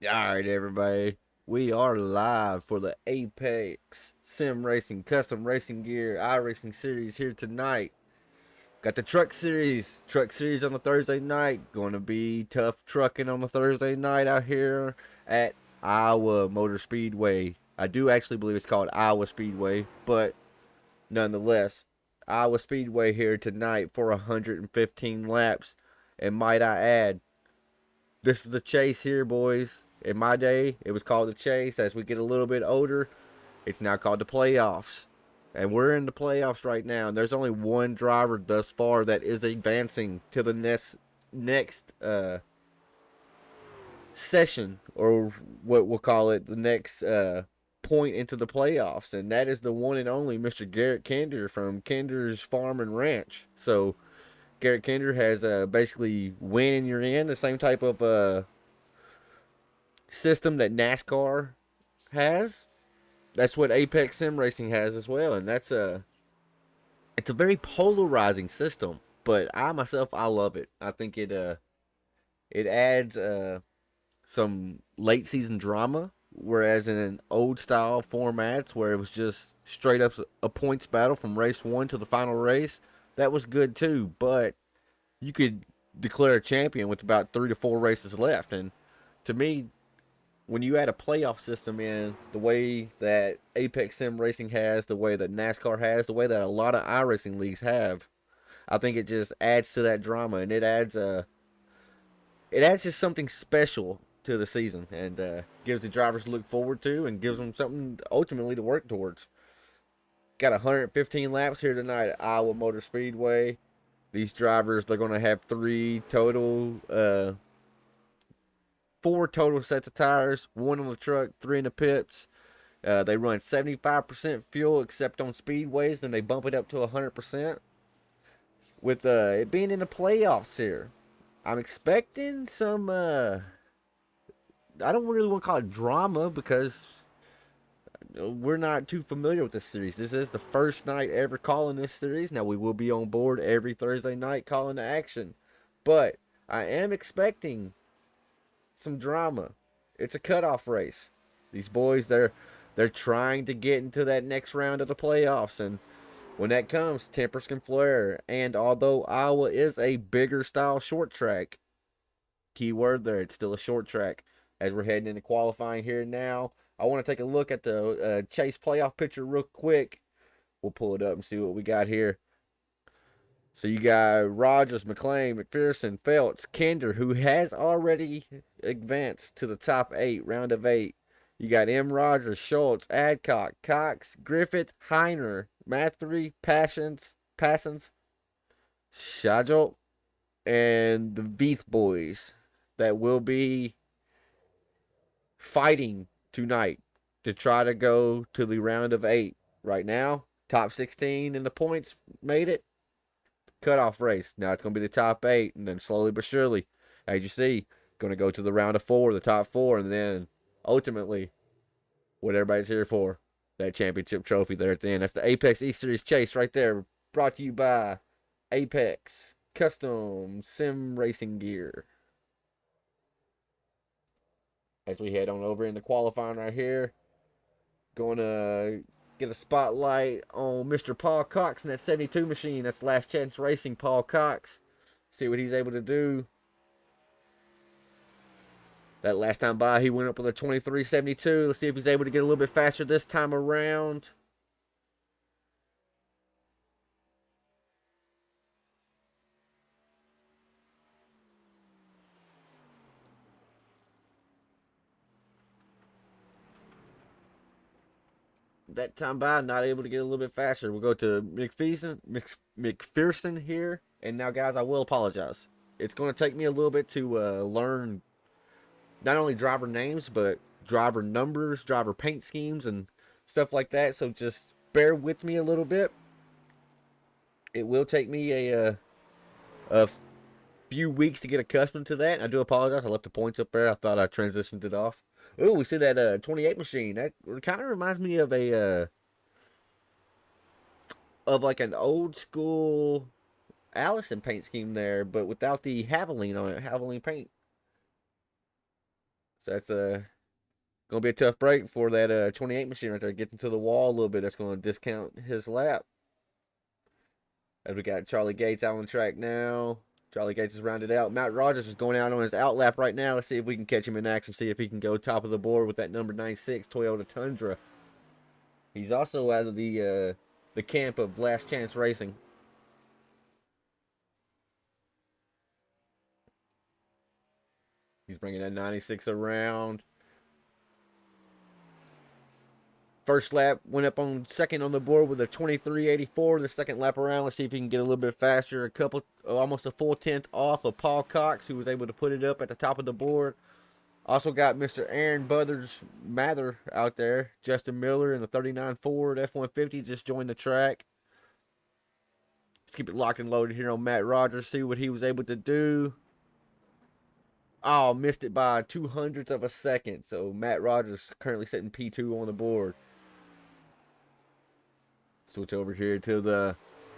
Alright, everybody. We are live for the Apex Sim Racing Custom Racing Gear iRacing Series here tonight. Got the Truck Series on the Thursday night. Going to be tough trucking on the Thursday night out here at Iowa Motor Speedway. I do actually believe it's called Iowa Speedway, but nonetheless, Iowa Speedway here tonight for 115 laps. And might I add, this is the chase here, boys. In my day, it was called the chase. As we get a little bit older, it's now called the playoffs. And we're in the playoffs right now. And there's only one driver thus far that is advancing to the next session, or what we'll call it, the next point into the playoffs. And that is the one and only Mr. Garrett Kender from Kender's Farm and Ranch. So Garrett Kender has basically win and you're in, the same type of system that NASCAR has. That's what Apex Sim Racing has as well, and it's a very polarizing system. But I myself, I love it. I think it adds some late season drama, whereas in an old style formats where it was just straight up a points battle from race one to the final race, that was good too. But you could declare a champion with about 3 to 4 races left, and to me, when you add a playoff system in the way that Apex Sim Racing has, the way that NASCAR has, the way that a lot of iRacing leagues have, I think it just adds to that drama, and it adds just something special to the season, and gives the drivers to look forward to, and gives them something ultimately to work towards. Got 115 laps here tonight at Iowa Motor Speedway. These drivers, they're going to have 4 total sets of tires, 1 on the truck, 3 in the pits. They run 75% fuel except on speedways, then they bump it up to 100%. With it being in the playoffs here, I'm expecting some. I don't really want to call it drama because we're not too familiar with this series. This is the first night ever calling this series. Now, we will be on board every Thursday night calling the action, but I am expecting some drama. It's a cutoff race. These boys, they're trying to get into that next round of the playoffs, and when that comes, tempers can flare. And although Iowa is a bigger style short track, keyword there, it's still a short track. As we're heading into qualifying here now, I want to take a look at the Chase playoff picture real quick. We'll pull it up and see what we got here. So you got Rogers, McLean, McPherson, Felts, Kender, who has already advanced to the top 8, round of 8. You got M. Rogers, Schultz, Adcock, Cox, Griffith, Heiner, Mathery, Passons, Schajel, and the Veith boys that will be fighting tonight to try to go to the round of 8. Right now, top 16 in the points made it. Cutoff race. Now it's going to be the top 8, and then slowly but surely, as you see, going to go to the round of 4, the top 4, and then ultimately what everybody's here for, that championship trophy there at the end. That's the Apex East Series Chase right there, brought to you by Apex Custom Sim Racing Gear. As we head on over into qualifying right here, going to get a spotlight on Mr. Paul Cox in that 72 machine. That's Last Chance Racing, Paul Cox. See what he's able to do. That last time by, he went up with a 23.72. Let's see if he's able to get a little bit faster this time around. That time by, not able to get a little bit faster. We'll go to McPherson here. And now, guys, I will apologize. It's going to take me a little bit to learn not only driver names, but driver numbers, driver paint schemes, and stuff like that. So just bear with me a little bit. It will take me a few weeks to get accustomed to that. I do apologize. I left the points up there. I thought I transitioned it off. Oh, we see that 28 machine. That kind of reminds me of a of like an old school Allison paint scheme there, but without the Havoline on it. Havoline paint. So that's gonna be a tough break for that 28 machine right there. Getting to the wall a little bit. That's gonna discount his lap. As we got Charlie Gates out on the track now. Charlie Gates is rounded out. Matt Rogers is going out on his out lap right now. Let's see if we can catch him in action. See if he can go top of the board with that number 96 Toyota Tundra. He's also out of the camp of Last Chance Racing. He's bringing that 96 around. First lap went up on second on the board with a 23.84. The second lap around, let's see if he can get a little bit faster. Almost a full tenth off of Paul Cox, who was able to put it up at the top of the board. Also got Mr. Aaron Mather out there. Justin Miller in the 39 Ford F-150 just joined the track. Let's keep it locked and loaded here on Matt Rogers. See what he was able to do. Oh, missed it by 0.02 of a second. So Matt Rogers currently sitting P2 on the board. Switch over here to the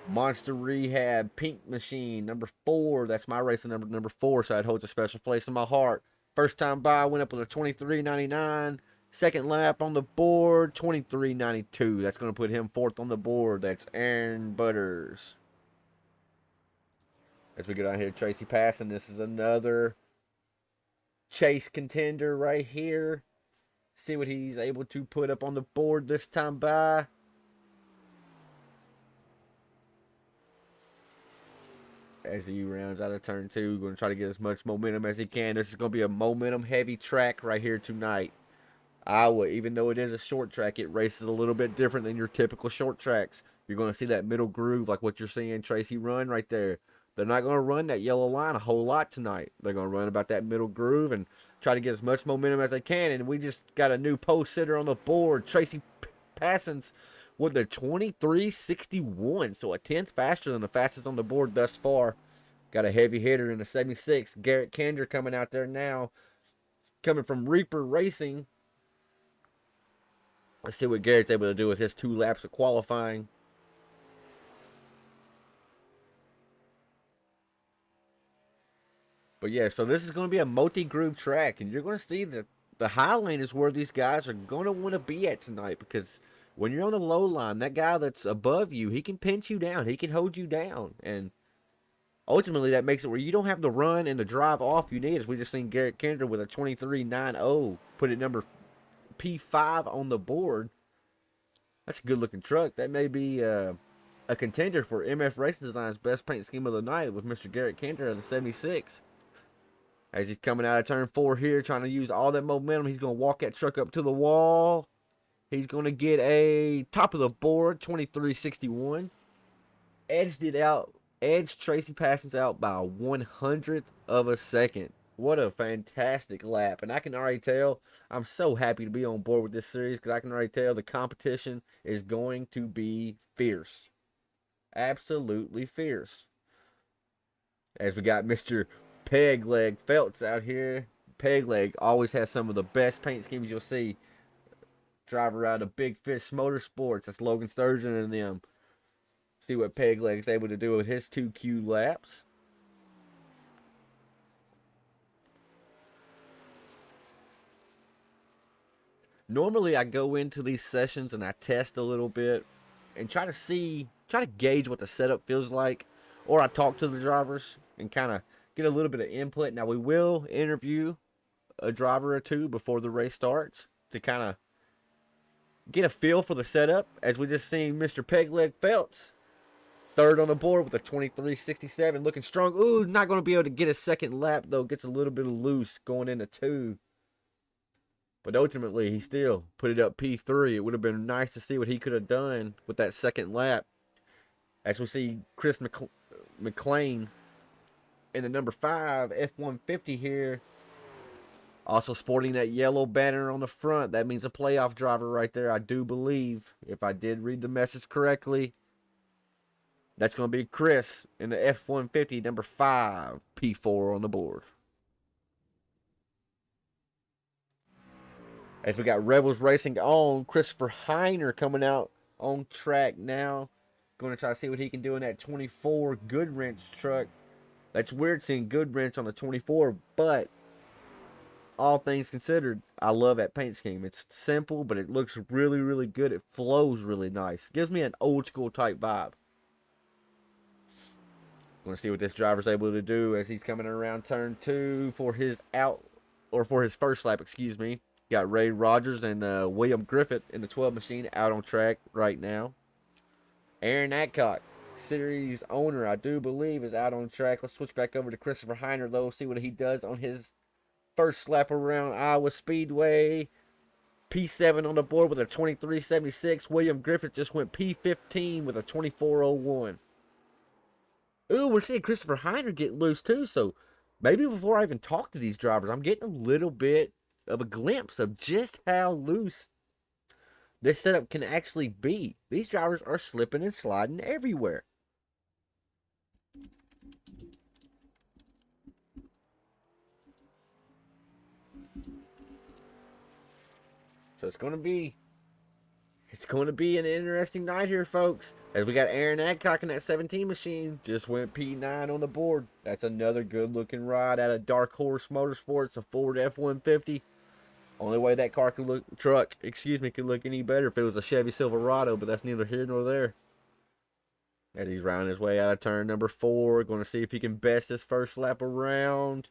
Monster Rehab Pink Machine, number 4. That's my racing number 4, so it holds a special place in my heart. First time by, went up with a 23.99. Second lap on the board, 23.92. That's going to put him 4th on the board. That's Aaron Butters. As we get on here, Tracy Passon. This is another chase contender right here. See what he's able to put up on the board this time by. As he rounds out of turn 2, going to try to get as much momentum as he can. This is going to be a momentum-heavy track right here tonight. Iowa, even though it is a short track, it races a little bit different than your typical short tracks. You're going to see that middle groove like what you're seeing Tracy run right there. They're not going to run that yellow line a whole lot tonight. They're going to run about that middle groove and try to get as much momentum as they can. And we just got a new post sitter on the board, Tracy Passons, with a 23.61, so a tenth faster than the fastest on the board thus far. Got a heavy hitter in the 76. Garrett Kander coming out there now, coming from Reaper Racing. Let's see what Garrett's able to do with his 2 laps of qualifying. But yeah, so this is going to be a multi-groove track, and you're going to see that the high lane is where these guys are going to want to be at tonight, because when you're on the low line, that guy that's above you, he can pinch you down. He can hold you down. And ultimately, that makes it where you don't have the run and the drive off you need. As we just seen Garrett Kendra with a 23.90, put it number P5 on the board. That's a good-looking truck. That may be a contender for MF Racing Design's best paint scheme of the night with Mr. Garrett Kendra of the 76. As he's coming out of turn 4 here, trying to use all that momentum, he's going to walk that truck up to the wall. He's going to get a top of the board, 23.61. Edged Tracy Passons out by 100th of a second. What a fantastic lap. And I can already tell, I'm so happy to be on board with this series, because I can already tell the competition is going to be fierce. Absolutely fierce. As we got Mr. Pegleg Felts out here. Pegleg always has some of the best paint schemes you'll see. Driver out of Big Fish Motorsports. That's Logan Sturgeon and them. See what Pegleg's able to do with his 2Q laps. Normally I go into these sessions and I test a little bit and try to gauge what the setup feels like. Or I talk to the drivers and kind of get a little bit of input. Now we will interview a driver or two before the race starts to kind of get a feel for the setup, as we just seen Mr. Pegleg Felts, 3rd on the board with a 23.67, looking strong. Ooh, not going to be able to get a second lap, though. Gets a little bit loose going into 2. But ultimately, he still put it up P3. It would have been nice to see what he could have done with that second lap. As we see Chris McLean in the number 5 F-150 here, also sporting that yellow banner on the front. That means a playoff driver right there, I do believe, if I did read the message correctly. That's going to be Chris in the F-150, number 5, P4 on the board. As we got Rebels Racing on, Christopher Heiner coming out on track now. Going to try to see what he can do in that 24 Goodwrench truck. That's weird seeing Goodwrench on the 24, but all things considered, I love that paint scheme. It's simple, but it looks really, really good. It flows really nice. Gives me an old school type vibe. Want to see what this driver's able to do as he's coming around turn 2 for his for his first lap, excuse me. Got Ray Rogers and William Griffith in the 12 machine out on track right now. Aaron Adcock, series owner, I do believe, is out on track. Let's switch back over to Christopher Heiner, though, see what he does on his first lap around Iowa Speedway. P7 on the board with a 23.76. William Griffith just went P15 with a 24.01. Ooh, we're seeing Christopher Heiner get loose too. So maybe before I even talk to these drivers, I'm getting a little bit of a glimpse of just how loose this setup can actually be. These drivers are slipping and sliding everywhere. So it's going to be an interesting night here, folks. As we got Aaron Adcock in that 17 machine, just went P9 on the board. That's another good-looking ride out of Dark Horse Motorsports, a Ford F-150. Only way that car could look, could look any better if it was a Chevy Silverado, but that's neither here nor there. As he's rounding his way out of turn number 4, going to see if he can best his first lap around.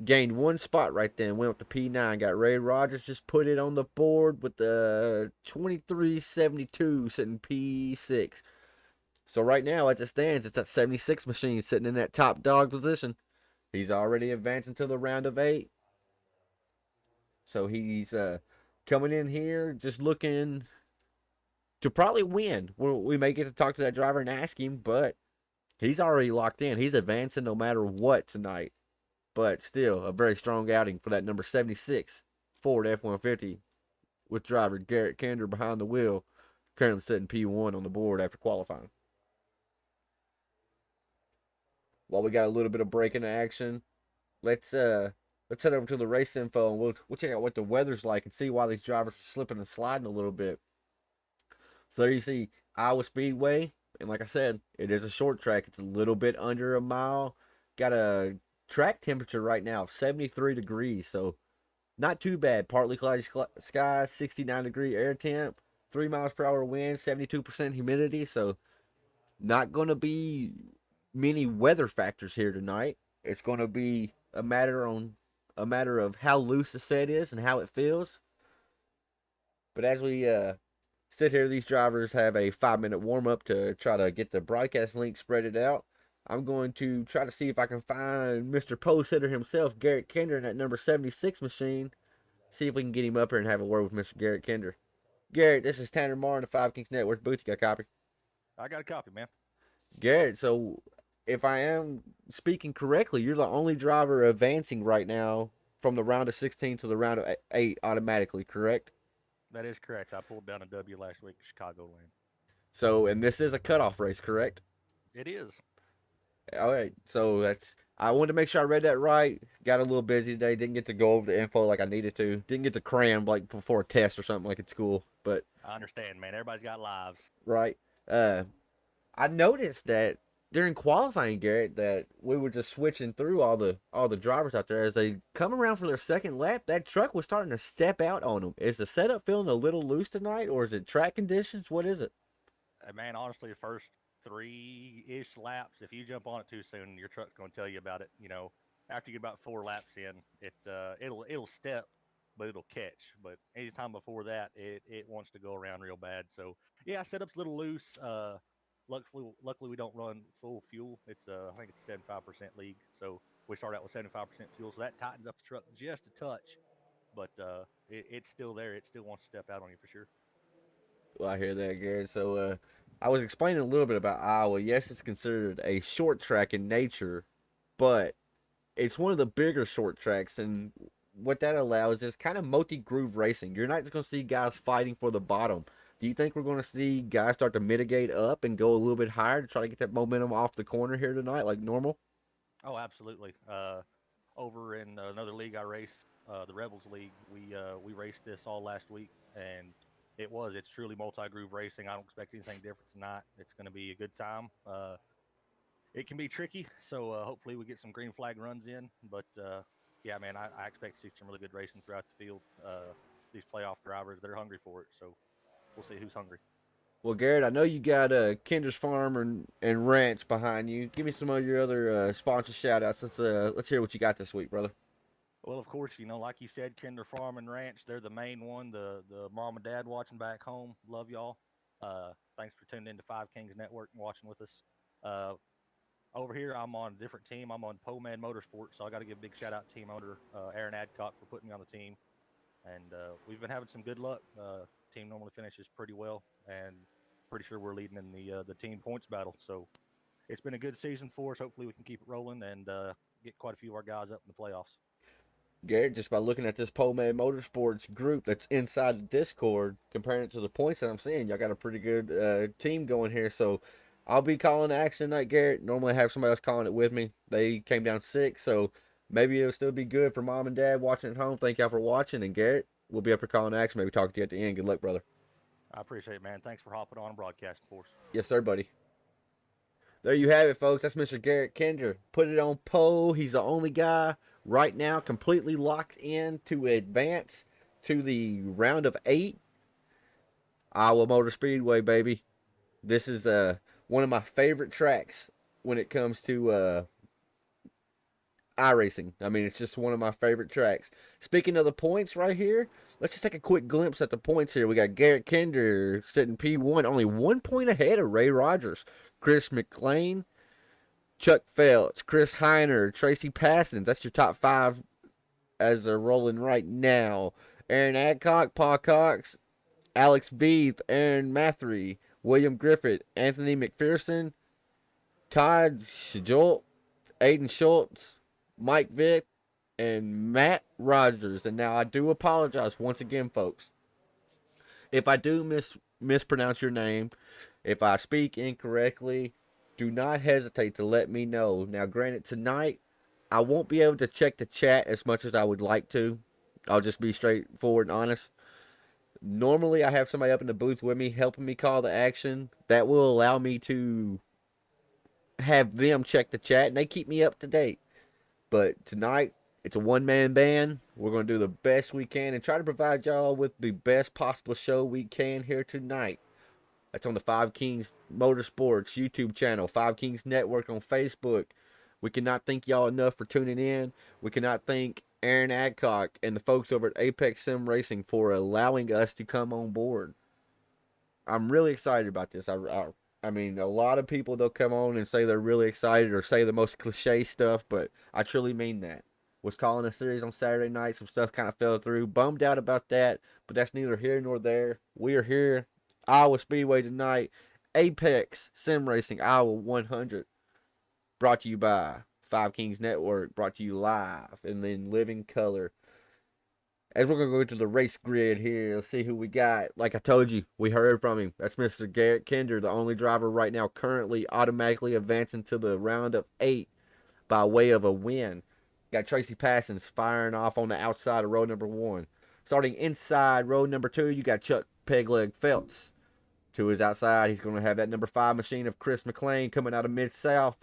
Gained one spot right then, went up to P9. Got Ray Rogers, just put it on the board with the 23.72 sitting P6. So right now, as it stands, it's that 76 machine sitting in that top dog position. He's already advancing to the round of 8. So he's coming in here just looking to probably win. We may get to talk to that driver and ask him, but he's already locked in. He's advancing no matter what tonight. But still, a very strong outing for that number 76 Ford F-150 with driver Garrett Kender behind the wheel, currently sitting P1 on the board after qualifying. While we got a little bit of breaking action, let's head over to the race info and we'll check out what the weather's like and see why these drivers are slipping and sliding a little bit. So there you see Iowa Speedway, and like I said, it is a short track. It's a little bit under a mile. Got a track temperature right now of 73 degrees, so not too bad. Partly cloudy sky, 69-degree air temp, 3 miles per hour wind, 72% humidity, so not going to be many weather factors here tonight. It's going to be a matter of how loose the set is and how it feels. But as we sit here, these drivers have a 5-minute warm-up to try to get the broadcast link spreaded out. I'm going to try to see if I can find Mr. Post hitter himself, Garrett Kender, in that number 76 machine. See if we can get him up here and have a word with Mr. Garrett Kender. Garrett, this is Tanner Marr in the Five Kings Network booth. You got a copy? I got a copy, man. Garrett, so if I am speaking correctly, you're the only driver advancing right now from the round of 16 to the round of 8 automatically, correct? That is correct. I pulled down a W last week at Chicagoland. So, and this is a cutoff race, correct? It is. All right, so I wanted to make sure I read that right. Got a little busy today. Didn't get to go over the info like I needed to. Didn't get to cram like before a test or something like at school. But I understand, man. Everybody's got lives. right, I noticed that during qualifying, Garrett, that we were just switching through all the drivers out there as they come around for their second lap. That truck was starting to step out on them. Is the setup feeling a little loose tonight, or is it track conditions? What is it? Man, honestly, the first 3-ish laps, if you jump on it too soon, your truck's going to tell you about it. After you get about 4 laps in, it'll step, but it'll catch. But anytime before that, it wants to go around real bad. So yeah, setup's a little loose. Luckily, we don't run full fuel. I think it's a 75% league, so we start out with 75% fuel, so that tightens up the truck just a touch. But it's still there. It still wants to step out on you for sure. Well, I hear that, Garrett. So, I was explaining a little bit about Iowa. Yes, it's considered a short track in nature, but it's one of the bigger short tracks, and what that allows is kind of multi-groove racing. You're not just going to see guys fighting for the bottom. Do you think we're going to see guys start to mitigate up and go a little bit higher to try to get that momentum off the corner here tonight, like normal? Oh, absolutely. Over in another league I race, the Rebels League, we raced this all last week, and it's truly multi groove racing. I don't expect anything different tonight. It's going to be a good time. it can be tricky. So hopefully we get some green flag runs in. But yeah, man, I expect to see some really good racing throughout the field. These playoff drivers, they're hungry for it. So we'll see who's hungry. Well, Garrett, I know you got Kinder's Farm and Ranch behind you. Give me some of your other sponsor shout outs. Let's hear what you got this week, brother. Well, of course, like you said, Kinder Farm and Ranch, they're the main one. The mom and dad watching back home, love y'all. Thanks for tuning into Five Kings Network and watching with us. Uh, Over here, I'm on a different team. I'm on Poman Motorsports, so I got to give a big shout out to team owner Aaron Adcock for putting me on the team. And we've been having some good luck. Team normally finishes pretty well, and pretty sure we're leading in the team points battle. So it's been a good season for us. Hopefully, we can keep it rolling and get quite a few of our guys up in the playoffs. Garrett, just by looking at this Poman Motorsports group that's inside the Discord, comparing it to the points that I'm seeing, y'all got a pretty good team going here. So I'll be calling action tonight, Garrett. Normally I have somebody else calling it with me. They came down sick, so maybe it'll still be good for mom and dad watching at home. Thank y'all for watching. And Garrett, we'll be up here calling action, maybe talking to you at the end. Good luck, brother. I appreciate it, man. Thanks for hopping on and broadcasting for us. Yes, sir, buddy. There you have it, folks. That's Mr. Garrett Kinder. Put it on Poe. He's the only guy right now completely locked in to advance to the round of 8. Iowa Motor Speedway, baby. This is one of my favorite tracks when it comes to iRacing. I mean, it's just one of my favorite tracks. Speaking of the points right here, let's just take a quick glimpse at the points here. We got Garrett Kinder sitting P1, only 1 point ahead of Ray Rogers, Chris McLean, Chuck Feltz, Chris Heiner, Tracy Passons. That's your top 5 as they're rolling right now. Aaron Adcock, Paul Cox, Alex Veith, Aaron Mathery, William Griffith, Anthony McPherson, Todd Shajolt, Aiden Schultz, Mike Vick, and Matt Rogers. And now I do apologize once again, folks. If I do mispronounce your name, if I speak incorrectly, do not hesitate to let me know. Now, granted, tonight, I won't be able to check the chat as much as I would like to. I'll just be straightforward and honest. Normally, I have somebody up in the booth with me helping me call the action. That will allow me to have them check the chat, and they keep me up to date. But tonight, it's a one-man band. We're going to do the best we can and try to provide y'all with the best possible show we can here tonight. That's on the Five Kings Motorsports YouTube channel, Five Kings Network on Facebook. We cannot thank y'all enough for tuning in. We cannot thank Aaron Adcock and the folks over at Apex Sim Racing for allowing us to come on board. I'm really excited about this. I mean, a lot of people, they'll come on and say they're really excited or say the most cliche stuff, but I truly mean that. Was calling a series on Saturday night. Some stuff kind of fell through. Bummed out about that, but that's neither here nor there. We are here. Iowa Speedway tonight. Apex Sim Racing Iowa 100. Brought to you by Five Kings Network. Brought to you live and in living color. As we're going to go to the race grid here, let's see who we got. Like I told you, we heard from him. That's Mr. Garrett Kinder, the only driver right now currently automatically advancing to the round of 8 by way of a win. Got Tracy Passons firing off on the outside of row number 1. Starting inside row number 2, you got Chuck Pegleg Feltz. To his outside, he's going to have that number 5 machine of Chris McLean coming out of Mid-South.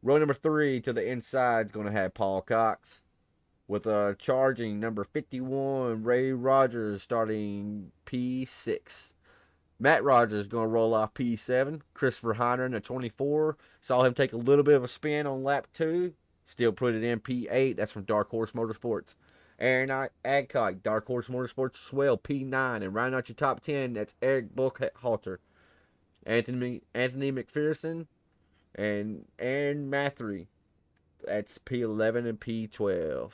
Row number 3 to the inside is going to have Paul Cox. With a charging number 51, Ray Rogers starting P6. Matt Rogers is going to roll off P7. Christopher Heiner in the 24. Saw him take a little bit of a spin on lap 2. Still put it in P8. That's from Dark Horse Motorsports. Aaron Adcock, Dark Horse Motorsports as well, P9. And rounding out your top 10, that's Eric Buckhalter. Anthony McPherson and Aaron Mathery. That's P11 and P12.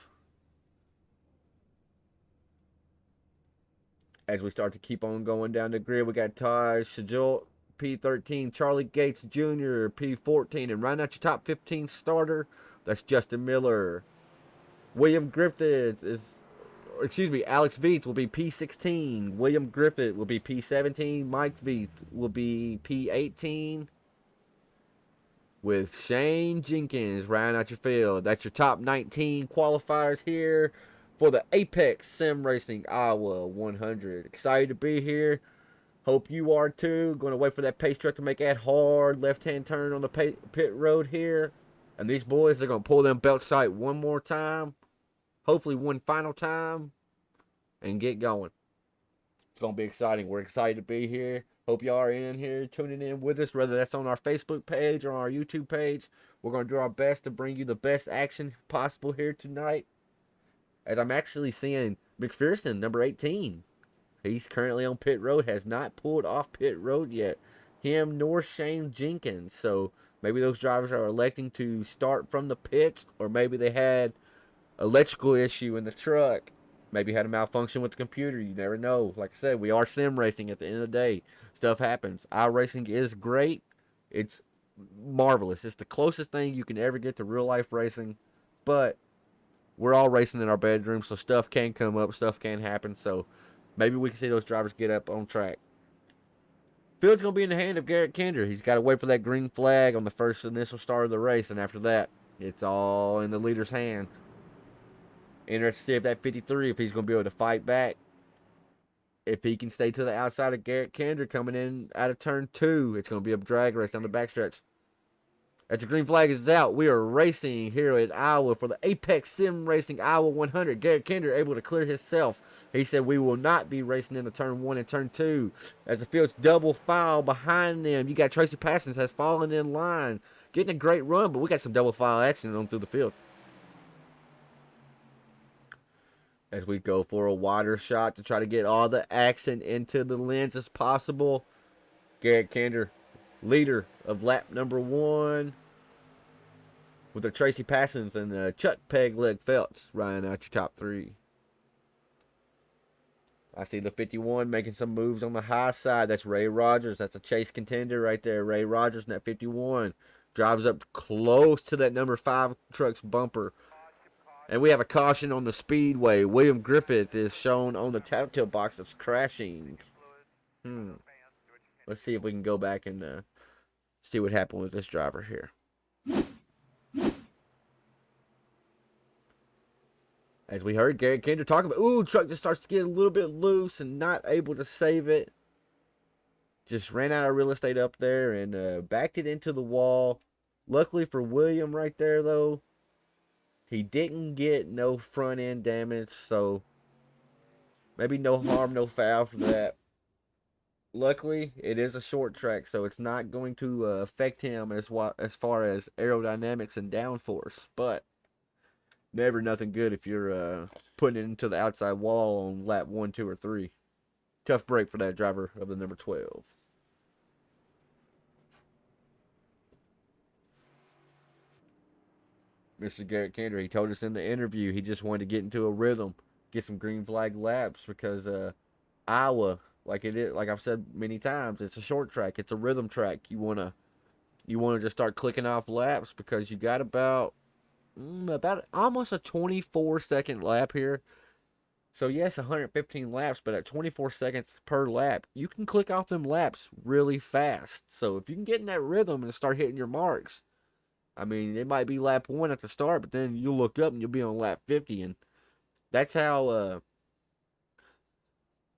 As we start to keep on going down the grid, we got Todd Shajolt, P13, Charlie Gates Jr., P14, and rounding out your top 15 starter, that's Justin Miller. William Griffith Alex Veith will be P16. William Griffith will be P17. Mike Veith will be P18. With Shane Jenkins rounding out your field. That's your top 19 qualifiers here for the Apex Sim Racing Iowa 100. Excited to be here. Hope you are too. Going to wait for that pace truck to make that hard left-hand turn on the pit road here. And these boys are going to pull them belt sight one more time. Hopefully one final time. And get going. It's going to be exciting. We're excited to be here. Hope y'all are in here tuning in with us, whether that's on our Facebook page or on our YouTube page. We're going to do our best to bring you the best action possible here tonight. And I'm actually seeing McPherson, number 18. He's currently on pit road, has not pulled off pit road yet. Him nor Shane Jenkins. So maybe those drivers are electing to start from the pits, or maybe they had electrical issue in the truck. Maybe had a malfunction with the computer. You never know. Like I said, we are sim racing at the end of the day. Stuff happens. iRacing is great. It's marvelous. It's the closest thing you can ever get to real life racing. But we're all racing in our bedroom, so stuff can come up. Stuff can happen. So maybe we can see those drivers get up on track. Field's going to be in the hand of Garrett Kinder. He's got to wait for that green flag on the first initial start of the race. And after that, it's all in the leader's hand. Interested to see if that 53, if he's going to be able to fight back. If he can stay to the outside of Garrett Kinder coming in out of turn 2, it's going to be a drag race down the backstretch. As the green flag is out, we are racing here at Iowa for the Apex Sim Racing Iowa 100. Garrett Kinder able to clear himself. He said we will not be racing into turn 1 and turn 2. As the field's double file behind them, you got Tracy Passons has fallen in line. Getting a great run, but we got some double file action on through the field. As we go for a wider shot to try to get all the action into the lens as possible. Garrett Kinder, leader of lap number 1. With the Tracy Passons and Chuck Pegleg Phelps riding out your top 3. I see the 51 making some moves on the high side. That's Ray Rogers. That's a chase contender right there. Ray Rogers in that 51. Drives up close to that number 5 truck's bumper. And we have a caution on the speedway. William Griffith is shown on the tattletale box of crashing. Let's see if we can go back and see what happened with this driver here. As we heard Garrett Kinder talk about, truck just starts to get a little bit loose and not able to save it. Just ran out of real estate up there and backed it into the wall. Luckily for William right there, though, he didn't get no front end damage, so maybe no harm, no foul for that. Luckily, it is a short track, so it's not going to affect him as far as aerodynamics and downforce. But never nothing good if you're putting it into the outside wall on lap 1, 2, or 3. Tough break for that driver of the number 12. Mr. Garrett Kinder, he told us in the interview he just wanted to get into a rhythm, get some green flag laps because Iowa, like I've said many times, it's a short track, it's a rhythm track. You wanna just start clicking off laps because you got about almost a 24-second lap here. So yes, 115 laps, but at 24 seconds per lap, you can click off them laps really fast. So if you can get in that rhythm and start hitting your marks, I mean, it might be lap 1 at the start, but then you'll look up and you'll be on lap 50, and that's how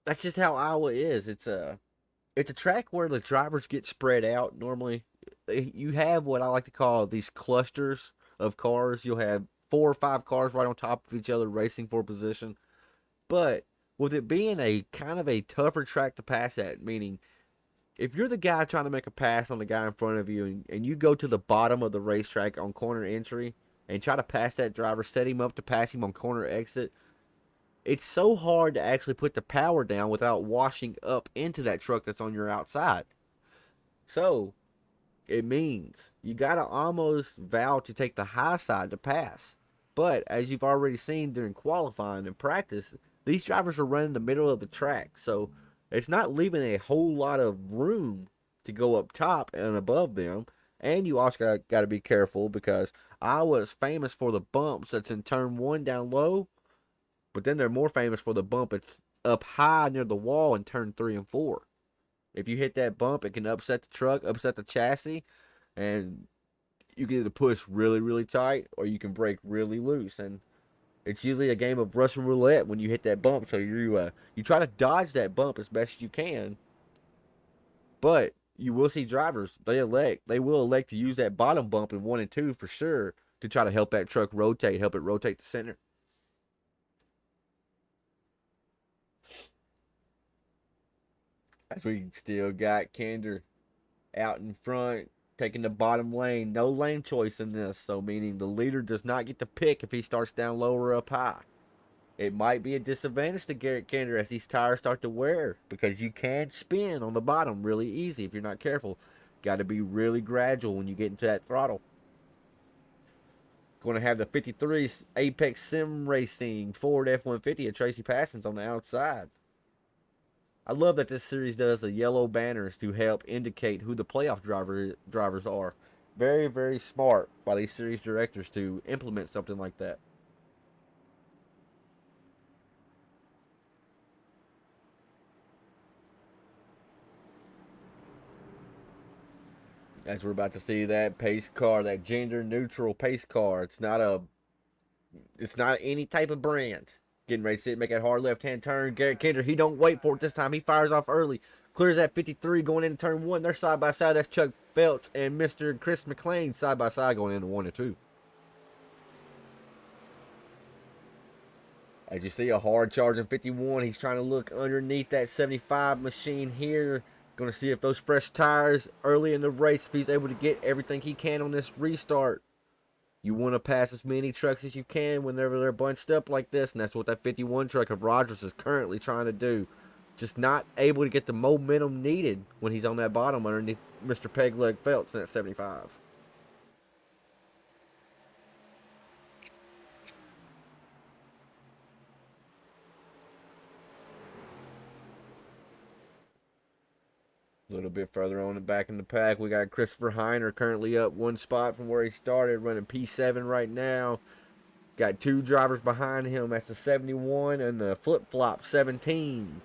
that's just how Iowa is. It's a track where the drivers get spread out. Normally, you have what I like to call these clusters of cars. You'll have 4 or 5 cars right on top of each other racing for position. But with it being a kind of a tougher track to pass at, meaning if you're the guy trying to make a pass on the guy in front of you and you go to the bottom of the racetrack on corner entry and try to pass that driver, set him up to pass him on corner exit, it's so hard to actually put the power down without washing up into that truck that's on your outside. So it means you got to almost vow to take the high side to pass. But as you've already seen during qualifying and practice, these drivers are running the middle of the track. So it's not leaving a whole lot of room to go up top and above them. And you also got to be careful because Iowa is famous for the bumps that's in turn 1 down low. But then they're more famous for the bump that's up high near the wall in turn 3 and 4. If you hit that bump, it can upset the truck, upset the chassis, and you can either push really, really tight or you can break really loose. And it's usually a game of Russian roulette when you hit that bump. So you try to dodge that bump as best as you can. But you will see drivers, they will elect to use that bottom bump in 1 and 2 for sure to try to help that truck rotate, help it rotate the center. As we still got Kinder out in front, taking the bottom lane. No lane choice in this, so meaning the leader does not get to pick if he starts down low or up high. It might be a disadvantage to Garrett Kinder as these tires start to wear because you can spin on the bottom really easy if you're not careful. Got to be really gradual when you get into that throttle. Going to have the 53 Apex Sim Racing Ford F-150 of Tracy Passons on the outside. I love that this series does the yellow banners to help indicate who the playoff drivers are. Very, very smart by these series directors to implement something like that. As we're about to see that pace car, that gender neutral pace car. It's not any type of brand. Getting ready to sit, make that hard left-hand turn. Garrett Kinder, he don't wait for it this time. He fires off early. Clears that 53 going into turn 1. They're side by side. That's Chuck Phelps and Mr. Chris McLean side by side going into 1 and 2. As you see, a hard charging 51. He's trying to look underneath that 75 machine here. Going to see if those fresh tires early in the race, if he's able to get everything he can on this restart. You want to pass as many trucks as you can whenever they're bunched up like this, and that's what that 51 truck of Rogers is currently trying to do. Just not able to get the momentum needed when he's on that bottom underneath Mr. Pegleg Phelps in that 75. A little bit further on the back in the pack, we got Christopher Heiner currently up 1 spot from where he started, running P7 right now. Got 2 drivers behind him. That's the 71 and the flip-flop 17.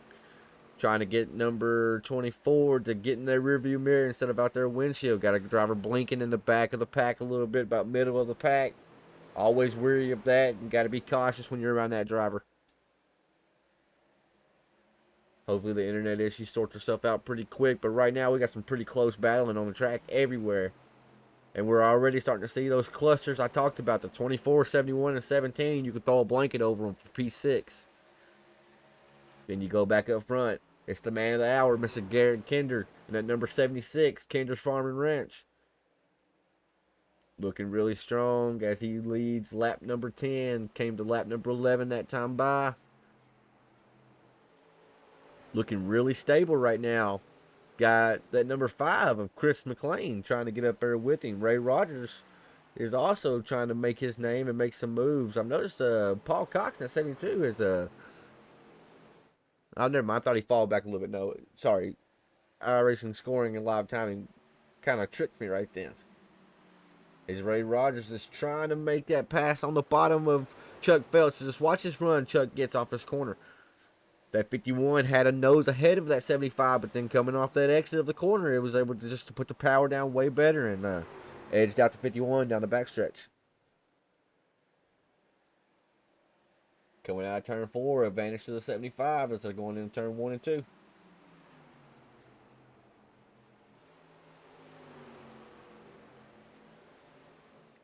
Trying to get number 24 to get in their rearview mirror instead of out their windshield. Got a driver blinking in the back of the pack a little bit, about middle of the pack. Always wary of that, and got to be cautious when you're around that driver. Hopefully the internet issue sorts itself out pretty quick. But right now we got some pretty close battling on the track everywhere. And we're already starting to see those clusters I talked about. The 24, 71, and 17. You can throw a blanket over them for P6. Then you go back up front. It's the man of the hour, Mr. Garrett Kinder. And at number 76, Kinder's Farm and Ranch. Looking really strong as he leads lap number 10. Came to lap number 11 that time by. Looking really stable right now. Got that number 5 of Chris McLean trying to get up there with him. Ray Rogers is also trying to make his name and make some moves. I've noticed Paul Cox at 72 is oh, never mind. I thought he followed back a little bit. No, sorry. iRacing scoring and live timing kind of tricked me right then. As Ray Rogers is trying to make that pass on the bottom of Chuck Phelps. Just watch this run. Chuck gets off his corner. That 51 had a nose ahead of that 75, but then coming off that exit of the corner, it was able to just put the power down way better and edged out the 51 down the backstretch. Coming out of turn 4, advantage to the 75 as they're going into turn 1 and 2.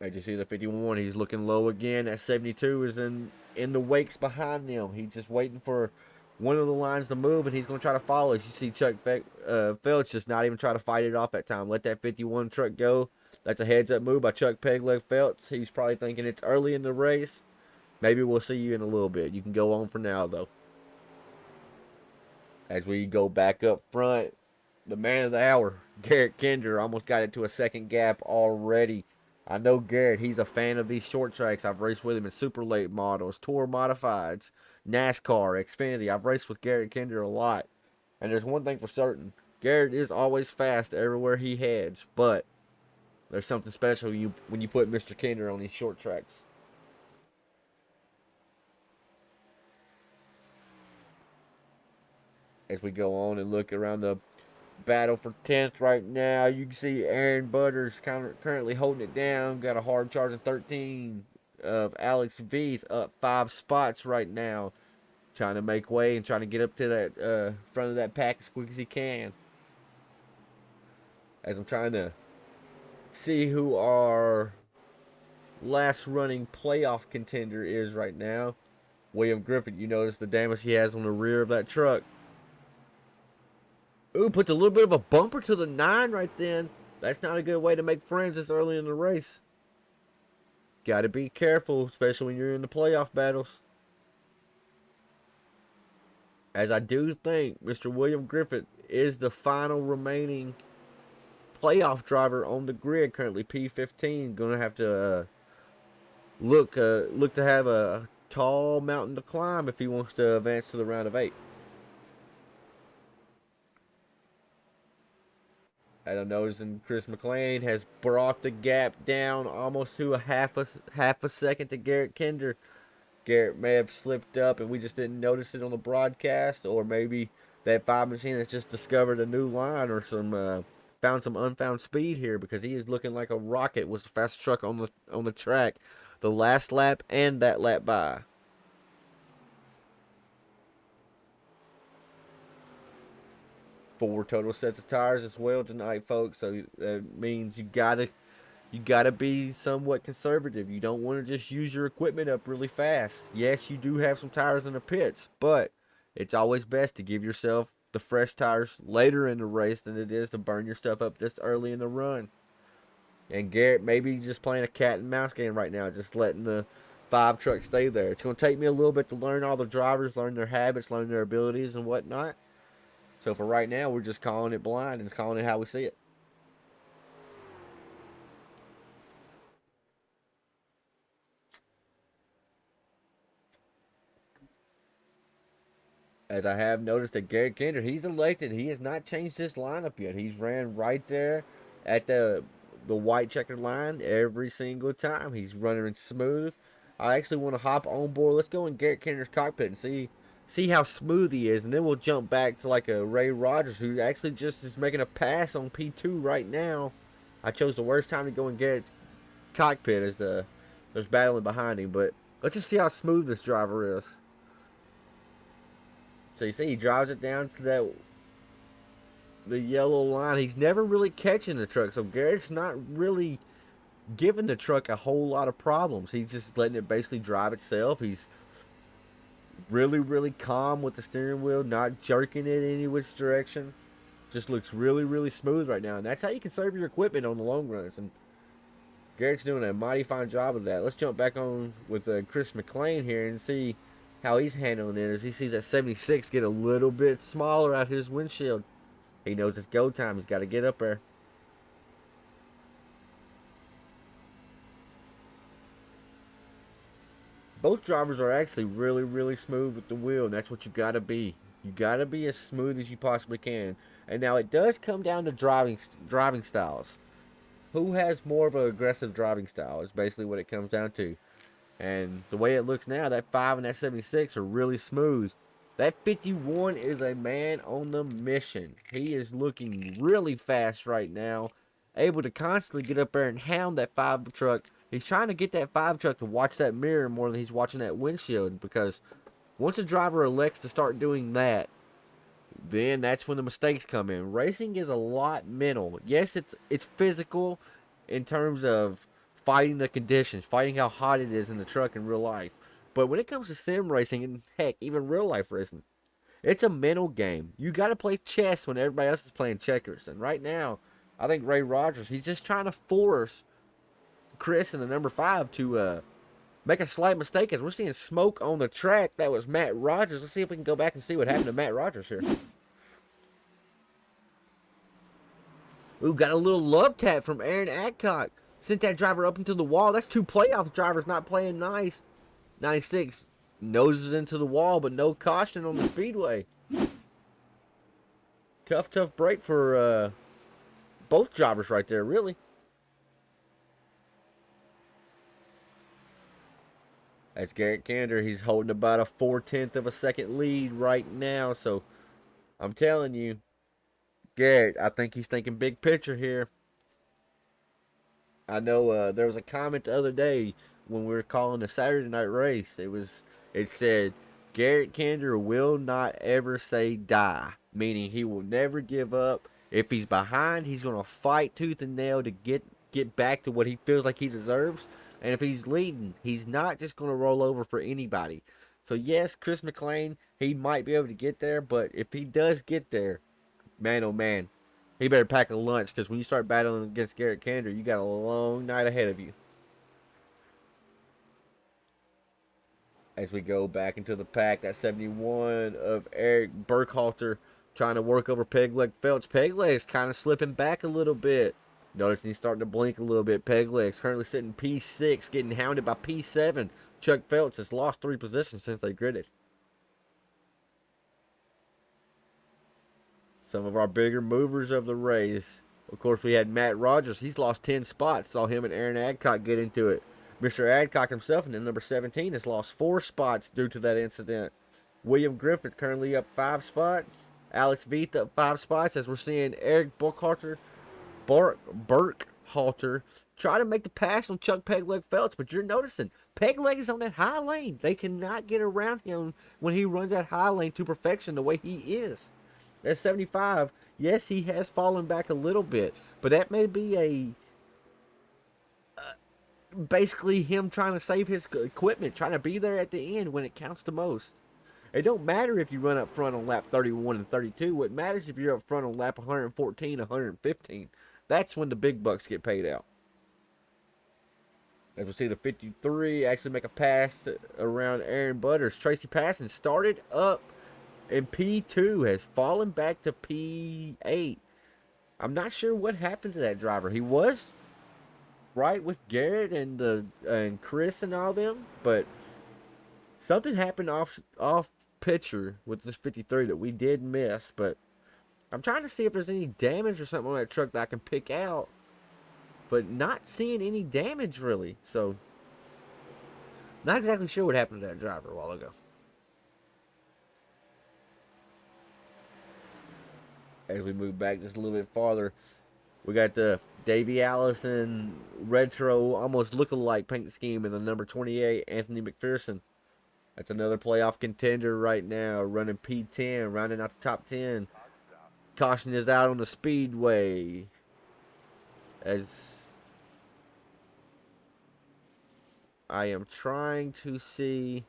As you see the 51, he's looking low again. That 72 is in the wakes behind them. He's just waiting for one of the lines to move, and he's going to try to follow. As you see Chuck Phelps just not even try to fight it off that time. Let that 51 truck go. That's a heads-up move by Chuck Pegleg Phelps. He's probably thinking it's early in the race. Maybe we'll see you in a little bit. You can go on for now, though. As we go back up front, the man of the hour, Garrett Kinder, almost got into a second gap already. I know Garrett, he's a fan of these short tracks. I've raced with him in super late models, tour modifieds, NASCAR, Xfinity. I've raced with Garrett Kinder a lot. And there's one thing for certain. Garrett is always fast everywhere he heads. But there's something special when you put Mr. Kinder on these short tracks. As we go on and look around the battle for 10th right now, you can see Aaron Butters currently holding it down. Got a hard charging 13 of Alex Veith up 5 spots right now, trying to make way and trying to get up to that front of that pack as quick as he can. as I'm trying to see who our last running playoff contender is right now. William Griffin, you notice the damage he has on the rear of that truck. Ooh, puts a little bit of a bumper to the 9 right then. That's not a good way to make friends this early in the race. Got to be careful, especially when you're in the playoff battles. As I do think Mr. William Griffith is the final remaining playoff driver on the grid currently. P15 going to have to look to have a tall mountain to climb if he wants to advance to the round of 8. And I'm noticing Chris McLean has brought the gap down almost to a half a second to Garrett Kinder. Garrett may have slipped up and we just didn't notice it on the broadcast, or maybe that 5 machine has just discovered a new line or found some unfound speed here, because he is looking like a rocket. Was the fastest truck on the track the last lap and that lap by. Four total sets of tires as well tonight, folks. So that means you gotta be somewhat conservative. You don't want to just use your equipment up really fast. Yes, you do have some tires in the pits, but it's always best to give yourself the fresh tires later in the race than it is to burn your stuff up this early in the run. And Garrett maybe just playing a cat and mouse game right now, just letting the 5 truck stay there. It's going to take me a little bit to learn all the drivers, learn their habits, learn their abilities and whatnot. So for right now, we're just calling it blind and calling it how we see it. As I have noticed that Garrett Kinder, he's elected. He has not changed his lineup yet. He's ran right there at the white checkered line every single time. He's running smooth. I actually want to hop on board. Let's go in Garrett Kinder's cockpit and see how smooth he is, and then we'll jump back to like a Ray Rogers, who actually just is making a pass on P2 right now. I chose the worst time to go in Garrett's cockpit as there's battling behind him, but let's just see how smooth this driver is. So you see he drives it down to the yellow line. He's never really catching the truck, so Garrett's not really giving the truck a whole lot of problems. He's just letting it basically drive itself. He's really, really calm with the steering wheel, not jerking it any which direction. Just looks really, really smooth right now. And that's how you conserve your equipment on the long runs. And Garrett's doing a mighty fine job of that. Let's jump back on with Chris McLean here and see how he's handling it as he sees that 76 get a little bit smaller out his windshield. He knows it's go time. He's got to get up there. Both drivers are actually really, really smooth with the wheel, and that's what you got to be. You got to be as smooth as you possibly can. And now it does come down to driving styles. Who has more of an aggressive driving style is basically what it comes down to. And the way it looks now, that 5 and that 76 are really smooth. That 51 is a man on the mission. He is looking really fast right now, able to constantly get up there and hound that 5 truck. He's trying to get that 5 truck to watch that mirror more than he's watching that windshield, because once a driver elects to start doing that, then that's when the mistakes come in. Racing is a lot mental. Yes, it's physical in terms of fighting the conditions, fighting how hot it is in the truck in real life. But when it comes to sim racing, and heck, even real life racing, it's a mental game. You got to play chess when everybody else is playing checkers. And right now, I think Ray Rogers, he's just trying to force Chris and the number 5 to make a slight mistake, as we're seeing smoke on the track. That was Matt Rogers. Let's see if we can go back and see what happened to Matt Rogers here. Ooh, got a little love tap from Aaron Adcock. Sent that driver up into the wall. That's 2 playoff drivers not playing nice. 96 noses into the wall, but no caution on the speedway. Tough break for both drivers right there, really. That's Garrett Kinder. He's holding about a 4/10 of a second lead right now. So I'm telling you, Garrett, I think he's thinking big picture here. I know there was a comment the other day when we were calling the Saturday night race. It said Garrett Kinder will not ever say die, meaning he will never give up. If he's behind, he's going to fight tooth and nail to get back to what he feels like he deserves. And if he's leading, he's not just going to roll over for anybody. So yes, Chris McLean, he might be able to get there, but if he does get there, man, oh man, he better pack a lunch, because when you start battling against Garrett Kander, you got a long night ahead of you. As we go back into the pack, that 71 of Eric Burkhalter trying to work over Pegleg Phelps. Pegleg's kind of slipping back a little bit. Notice he's starting to blink a little bit. Pegleg's currently sitting P6, getting hounded by P7. Chuck Phelps has lost 3 positions since they gridded. Some of our bigger movers of the race. Of course, we had Matt Rogers. He's lost 10 spots. Saw him and Aaron Adcock get into it. Mr. Adcock himself, in the number 17, has lost 4 spots due to that incident. William Griffith currently up 5 spots. Alex Veith up 5 spots, as we're seeing Eric Burkhalter try to make the pass on Chuck Pegleg Phelps, but you're noticing Pegleg is on that high lane. They cannot get around him when he runs that high lane to perfection the way he is. At 75, yes, he has fallen back a little bit, but that may be basically him trying to save his equipment, trying to be there at the end when it counts the most. It don't matter if you run up front on lap 31 and 32. What matters if you're up front on lap 114, 115. That's when the big bucks get paid out. As we see the 53 actually make a pass around Aaron Butters. Tracy Passon started up in P2, has fallen back to P8. I'm not sure what happened to that driver. He was right with Garrett and Chris and all them, but something happened off picture with this 53 that we did miss. But I'm trying to see if there's any damage or something on that truck that I can pick out, but not seeing any damage really. So not exactly sure what happened to that driver a while ago. As we move back just a little bit farther, we got the Davey Allison retro, almost look-alike paint scheme in the number 28, Anthony McPherson. That's another playoff contender right now, running P10, rounding out the top 10. Caution is out on the speedway. As I am trying to see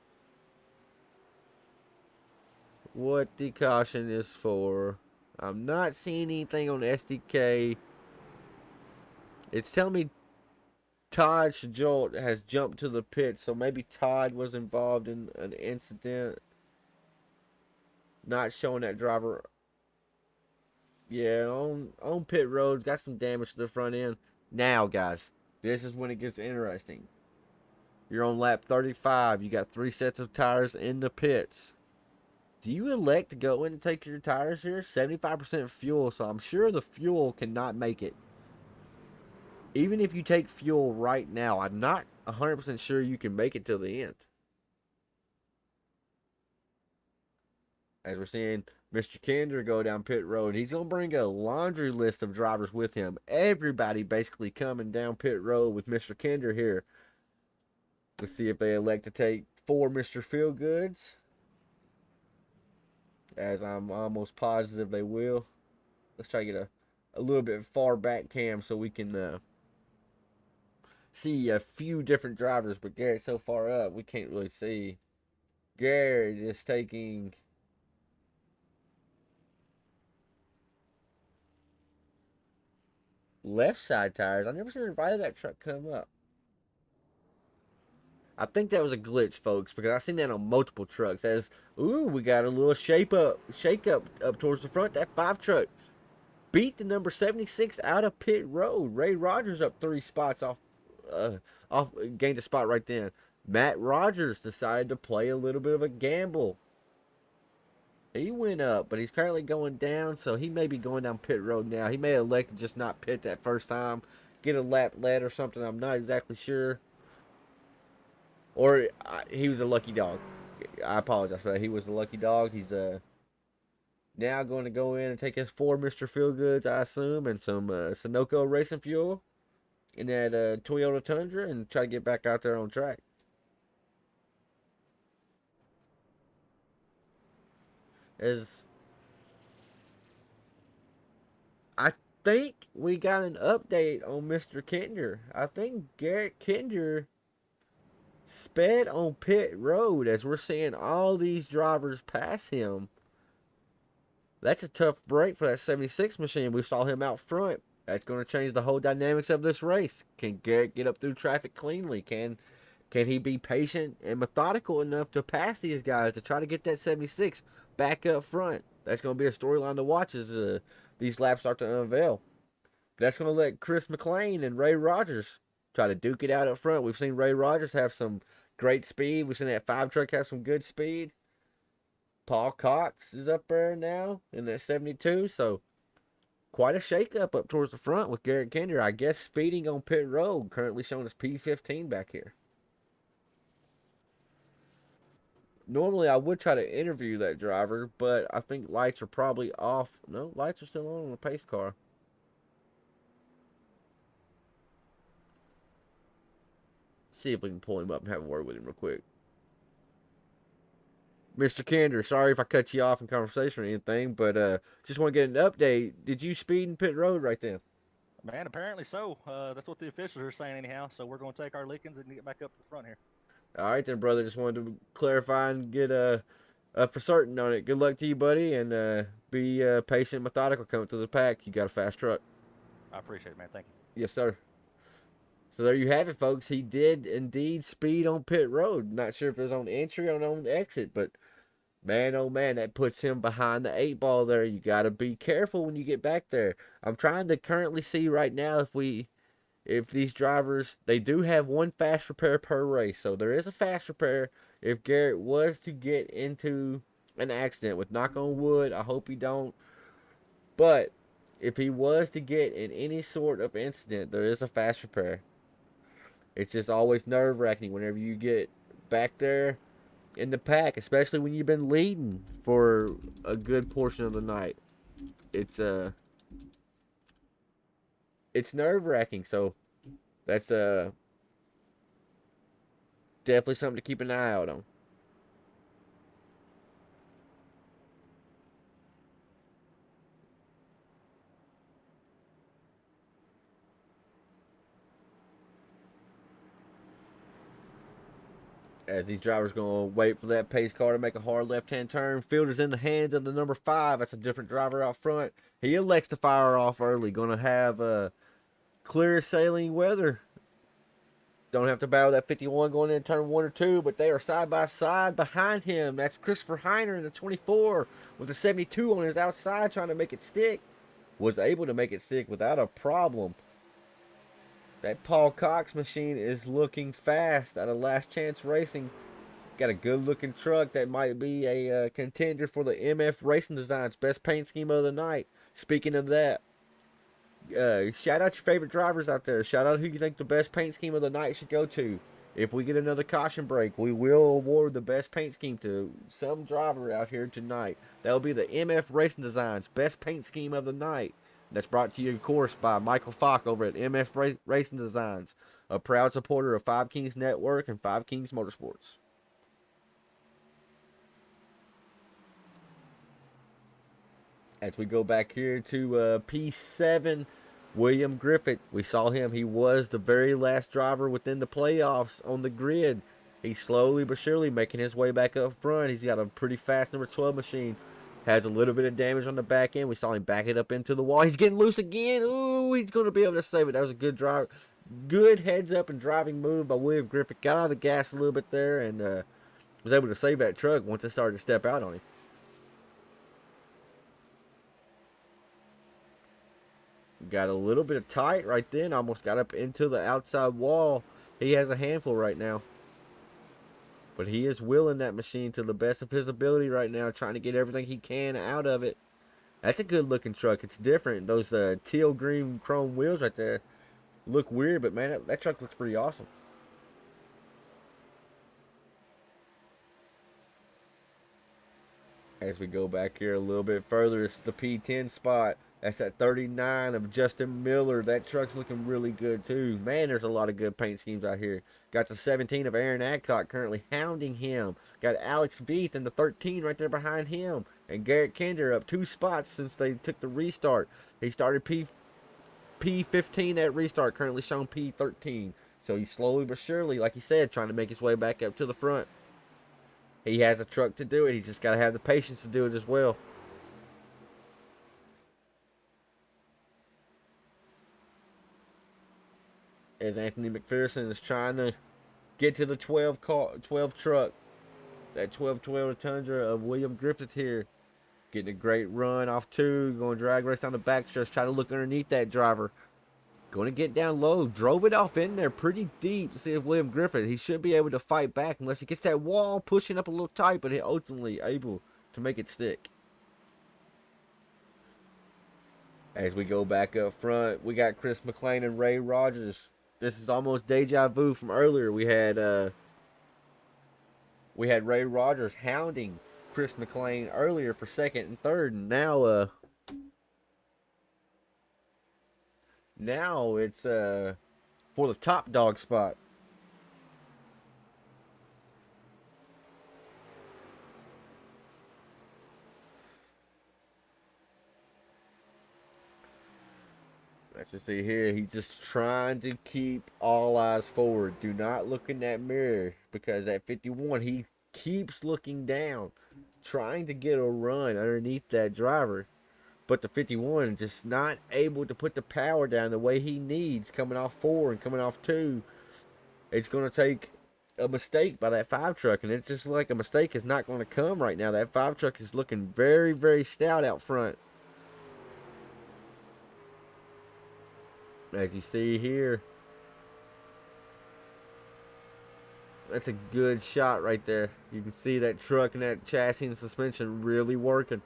what the caution is for. I'm not seeing anything on SDK. It's telling me Todd Shajolt has jumped to the pit, so maybe Todd was involved in an incident. Not showing that driver. Yeah, on pit road, got some damage to the front end. Now, guys, this is when it gets interesting. You're on lap 35. You got 3 sets of tires in the pits. Do you elect to go in and take your tires here? 75% fuel, so I'm sure the fuel cannot make it. Even if you take fuel right now, I'm not 100% sure you can make it till the end. As we're seeing Mr. Kander go down pit road, he's going to bring a laundry list of drivers with him. Everybody basically coming down pit road with Mr. Kander here. Let's see if they elect to take 4 Mr. Feelgoods, as I'm almost positive they will. Let's try to get a little bit far back cam so we can see a few different drivers, but Garrett's so far up we can't really see. Garrett is taking left side tires. I've never seen the right of that truck come up. I think that was a glitch, folks, because I've seen that on multiple trucks. As, ooh, we got a little shake up up towards the front. That 5 truck beat the number 76 out of pit road. Ray Rogers up 3 spots off, gained a spot right then. Matt Rogers decided to play a little bit of a gamble. He went up, but he's currently going down, so he may be going down pit road now. He may elect to just not pit that first time, get a lap led or something. I'm not exactly sure. Or he was a lucky dog. I apologize for that. He was a lucky dog. He's now going to go in and take his 4 Mr. Feelgoods, I assume, and some Sunoco racing fuel in that Toyota Tundra and try to get back out there on track. As think we got an update on Mr. Kinder. I think Garrett Kinder sped on pit road as we're seeing all these drivers pass him. That's a tough break for that 76 machine. We saw him out front. That's going to change the whole dynamics of this race. Can Garrett get up through traffic cleanly? Can he be patient and methodical enough to pass these guys to try to get that 76 back up front? That's going to be a storyline to watch as these laps start to unveil. That's going to let Chris McLean and Ray Rogers try to duke it out up front. We've seen Ray Rogers have some great speed. We've seen that 5 truck have some good speed. Paul Cox is up there now in that 72. So quite a shakeup up towards the front with Garrett Kinder. I guess speeding on pit road, currently showing as P15 back here. Normally I would try to interview that driver, but I think lights are probably off. No, lights are still on the pace car. See if we can pull him up and have a word with him real quick. Mr. Kinder, sorry if I cut you off in conversation or anything, but just want to get an update. Did you speed in pit road right then? Man, apparently so. That's what the officials are saying anyhow. So we're going to take our lickings and get back up to the front here. All right then, brother. Just wanted to clarify and get for certain on it. Good luck to you, buddy, and be patient, methodical coming through the pack. You got a fast truck. I appreciate it, man. Thank you. Yes, sir. So there you have it, folks. He did indeed speed on pit road. Not sure if it was on entry or on exit, but man, oh man, that puts him behind the 8 ball there. You got to be careful when you get back there. I'm trying to currently see right now if these drivers, they do have 1 fast repair per race. So there is a fast repair if Garrett was to get into an accident. With knock on wood, I hope he don't. But if he was to get in any sort of incident, there is a fast repair. It's just always nerve-wracking whenever you get back there in the pack, especially when you've been leading for a good portion of the night. It's nerve-wracking, so that's definitely something to keep an eye out on. As these drivers going to wait for that pace car to make a hard left-hand turn. Field is in the hands of the number 5. That's a different driver out front. He elects to fire off early. Going to have clear sailing weather. Don't have to battle that 51 going in turn 1 or 2, but they are side by side behind him. That's Christopher Heiner in the 24 with the 72 on his outside trying to make it stick. Was able to make it stick without a problem. That Paul Cox machine is looking fast out of Last Chance Racing. Got a good looking truck that might be a contender for the MF Racing Designs best paint scheme of the night. Speaking of that, shout out your favorite drivers out there. Shout out who you think the best paint scheme of the night should go to. If we get another caution break, we will award the best paint scheme to some driver out here tonight. That'll be the MF Racing Designs best paint scheme of the night. That's brought to you, of course, by Michael Falk over at MF Racing Designs, a proud supporter of 5 Kings Network and 5 Kings Motorsports. As we go back here to P7, William Griffith, we saw him. He was the very last driver within the playoffs on the grid. He's slowly but surely making his way back up front. He's got a pretty fast number 12 machine. Has a little bit of damage on the back end. We saw him back it up into the wall. He's getting loose again. Ooh, he's going to be able to save it. That was a good drive. Good heads up and driving move by William Griffith. Got out of the gas a little bit there and was able to save that truck once it started to step out on him. Got a little bit of tight right then. Almost got up into the outside wall. He has a handful right now. But he is willing that machine to the best of his ability right now, trying to get everything he can out of it. That's a good looking truck. It's different. Those teal green chrome wheels right there look weird, but man, that truck looks pretty awesome. As we go back here a little bit further, it's the P10 spot. That's that 39 of Justin Miller. That truck's looking really good too. Man, there's a lot of good paint schemes out here. Got the 17 of Aaron Adcock currently hounding him. Got Alex Veith in the 13 right there behind him. And Garrett Kinder up 2 spots since they took the restart. He started P15 at restart, currently showing P13. So he's slowly but surely, like he said, trying to make his way back up to the front. He has a truck to do it. He's just got to have the patience to do it as well. As Anthony McPherson is trying to get to the 12 truck. That 1212 Tundra of William Griffith here. Getting a great run off 2. Going to drag race down the backstretch. Try to look underneath that driver. Going to get down low. Drove it off in there pretty deep to see if William Griffith. He should be able to fight back unless he gets that wall pushing up a little tight. But he ultimately able to make it stick. As we go back up front, we got Chris McLean and Ray Rogers. This is almost deja vu from earlier. We had Ray Rogers hounding Chris McLean earlier for second and third, and now it's for the top dog spot. Let's just see here. He's just trying to keep all eyes forward. Do not look in that mirror, because at 51 he keeps looking down, trying to get a run underneath that driver. But the 51 just not able to put the power down the way he needs, coming off 4 and coming off 2. It's going to take a mistake by that 5 truck, and it's just like a mistake is not going to come right now. That 5 truck is looking very, very stout out front. As you see here, that's a good shot right there. You can see that truck and that chassis and suspension really working.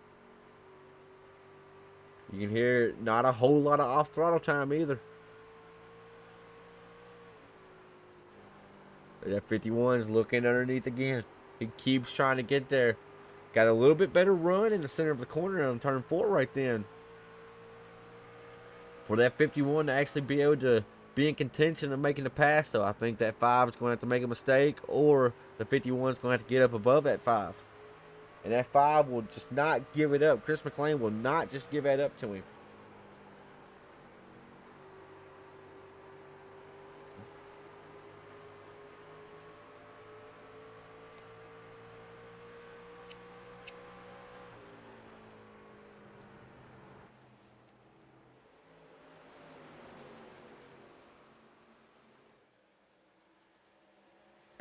You can hear not a whole lot of off throttle time either. That 51 is looking underneath again. He keeps trying to get there. Got a little bit better run in the center of the corner on turn 4 right then. For that 51 to actually be able to be in contention of making the pass, so I think that 5 is going to have to make a mistake, or the 51 is going to have to get up above that 5. And that 5 will just not give it up. Chris McLean will not just give that up to him.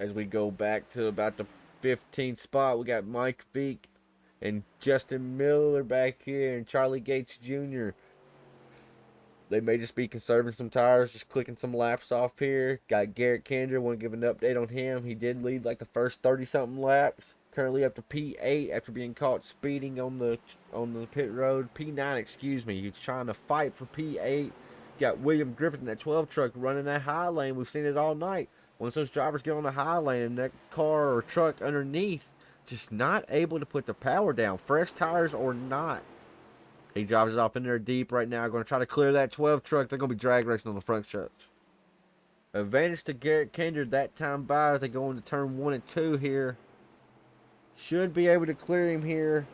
As we go back to about the 15th spot, we got Mike Feek and Justin Miller back here, and Charlie Gates Jr. They may just be conserving some tires, just clicking some laps off here. Got Garrett Kander. Want to give an update on him. He did lead like the first 30-something laps. Currently up to P8 after being caught speeding on the pit road. P9, excuse me. He's trying to fight for P8. Got William Griffith in that 12 truck running that high lane. We've seen it all night. Once those drivers get on the high lane and that car or truck underneath, just not able to put the power down, fresh tires or not. He drives it off in there deep right now. Going to try to clear that 12 truck. They're going to be drag racing on the front stretch. Advantage to Garrett Kander that time by as they go into turn 1 and 2 here. Should be able to clear him here.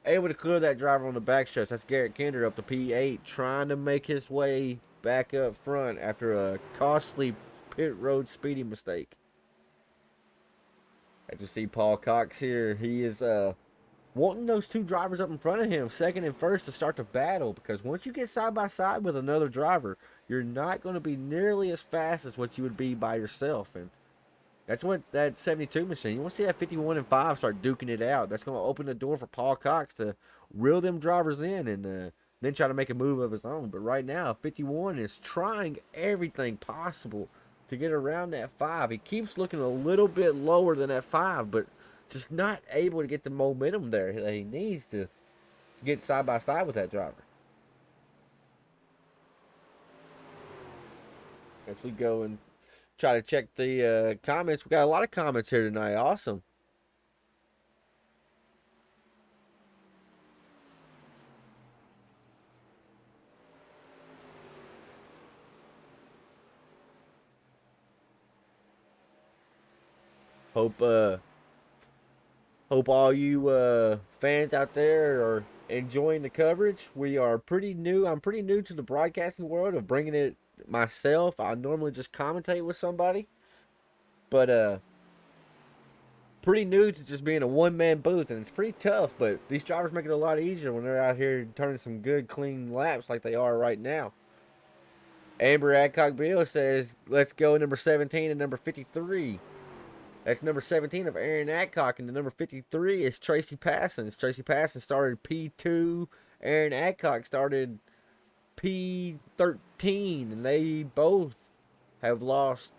Able to clear that driver on the back stretch. That's Garrett Kander up to P8, trying to make his way back up front after a costly pit road speeding mistake. As you see Paul Cox here, he is wanting those 2 drivers up in front of him, second and first, to start the battle, because once you get side by side with another driver, you're not going to be nearly as fast as what you would be by yourself. And that's what that 72 machine, you want to see that 51 and 5 start duking it out. That's going to open the door for Paul Cox to reel them drivers in and then try to make a move of his own. But right now, 51 is trying everything possible to get around that 5. He keeps looking a little bit lower than that 5, but just not able to get the momentum there that he needs to get side by side with that driver. As we go and try to check the comments, we got a lot of comments here tonight. Awesome. Hope all you fans out there are enjoying the coverage. We are pretty new. I'm pretty new to the broadcasting world of bringing it myself. I normally just commentate with somebody, but pretty new to just being a one-man booth, and it's pretty tough. But these drivers make it a lot easier when they're out here turning some good, clean laps like they are right now. Amber Adcock Bill says, "Let's go number 17 and number 53." That's number 17 of Aaron Adcock, and the number 53 is Tracy Passons. Tracy Passons started P2. Aaron Adcock started P13, and they both have lost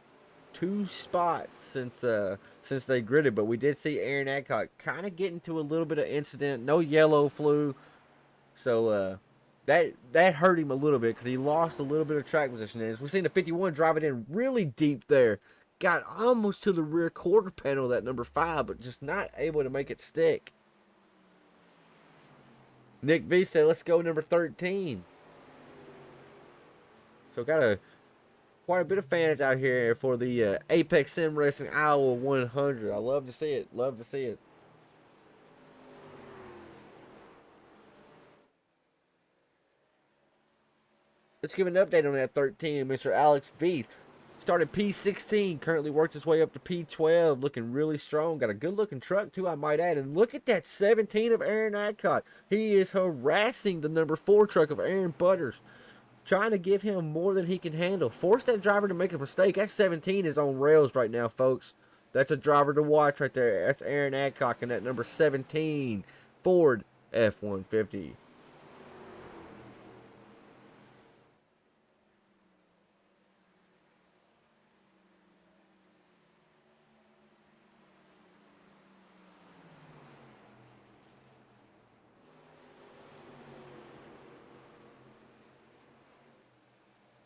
2 spots since they gridded. But we did see Aaron Adcock kind of get into a little bit of incident. No yellow flew, so that hurt him a little bit because he lost a little bit of track position. And we've seen the 51 drive it in really deep there. Got almost to the rear quarter panel of that number 5, but just not able to make it stick. Nick V said, "Let's go number 13." So got quite a bit of fans out here for the Apex Sim Racing Iowa 100. I love to see it. Love to see it. Let's give an update on that 13. Mr. Alex Veith started P16, currently worked his way up to P12, looking really strong. Got a good looking truck too, I might add. And look at that 17 of Aaron Adcock. He is harassing the number 4 truck of Aaron Butters, trying to give him more than he can handle. Force that driver to make a mistake. That 17 is on rails right now, folks. That's a driver to watch right there. That's Aaron Adcock and that number 17 Ford F-150.